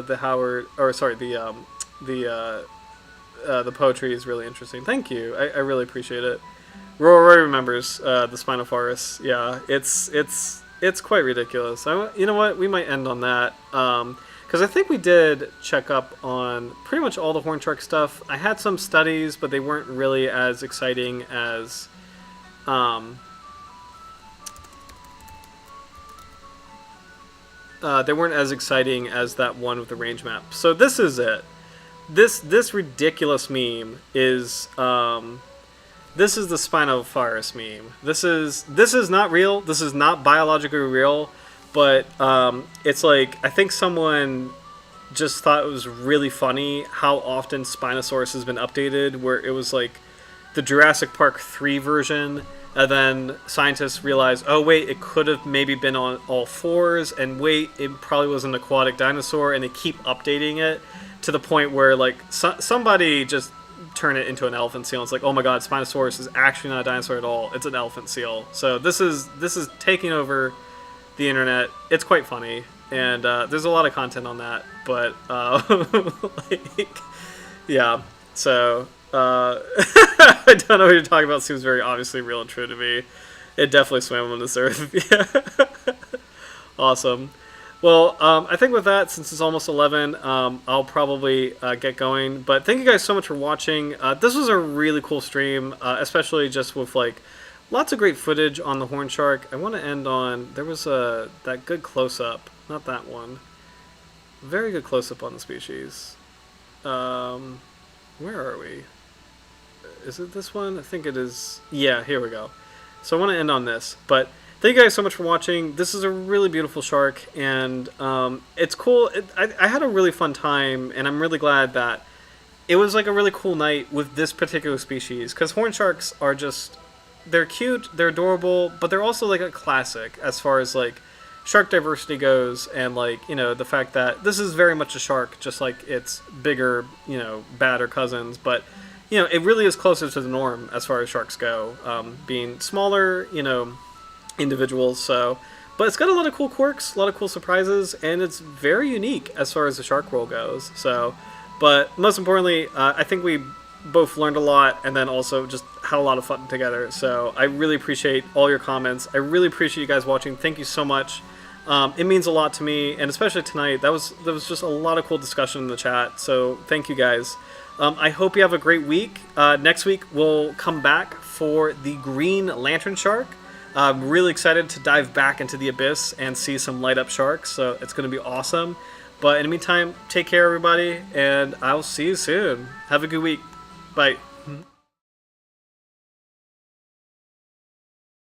the poetry is really interesting. Thank you. I really appreciate it. Roy remembers the Spinosaurus. Yeah, it's quite ridiculous. You know what? We might end on that because I think we did check up on pretty much all the horn shark stuff. I had some studies, but they weren't really as exciting as. They weren't as exciting as that one with the range map. So this is it. This ridiculous meme is this is the Spinosaurus meme. This is not real. This is not biologically real, but it's like I think someone just thought it was really funny how often Spinosaurus has been updated, where it was like the Jurassic Park 3 version. And then scientists realized, oh wait, it could have maybe been on all fours, and wait, it probably was an aquatic dinosaur, and they keep updating it to the point where like somebody just turned it into an elephant seal. It's like, oh my god, Spinosaurus is actually not a dinosaur at all; it's an elephant seal. So this is taking over the internet. It's quite funny, and there's a lot of content on that. But yeah, so. I don't know what you're talking about. Seems very obviously real and true to me. It definitely swam on this earth. Yeah. Awesome. Well, I think with that, since it's almost 11, I'll probably get going. But thank you guys so much for watching. This was a really cool stream, especially just with like lots of great footage on the horn shark. I want to end on there was that good close up, not that one. Very good close up on the species. Where are we? Is it this one? I think it is. Yeah, here we go. So I want to end on this. But thank you guys so much for watching. This is a really beautiful shark, and it's cool. I had a really fun time, and I'm really glad that it was like a really cool night with this particular species. Because horn sharks are just, they're cute, they're adorable, but they're also like a classic as far as like shark diversity goes, and like, you know, the fact that this is very much a shark, just like its bigger, you know, badder cousins, but you know, it really is closer to the norm as far as sharks go, being smaller, you know, individuals. So, but it's got a lot of cool quirks, a lot of cool surprises, and it's very unique as far as the shark world goes. So, but most importantly, I think we both learned a lot, and then also just had a lot of fun together. So I really appreciate all your comments. I really appreciate you guys watching. Thank you so much. It means a lot to me, and especially tonight. There was just a lot of cool discussion in the chat. So thank you guys. I hope you have a great week. Next week we'll come back for the green lantern shark, I'm really excited to dive back into the abyss and see some light up sharks. So it's going to be awesome. But in the meantime, take care, everybody, and I'll see you soon. Have a good week. Bye.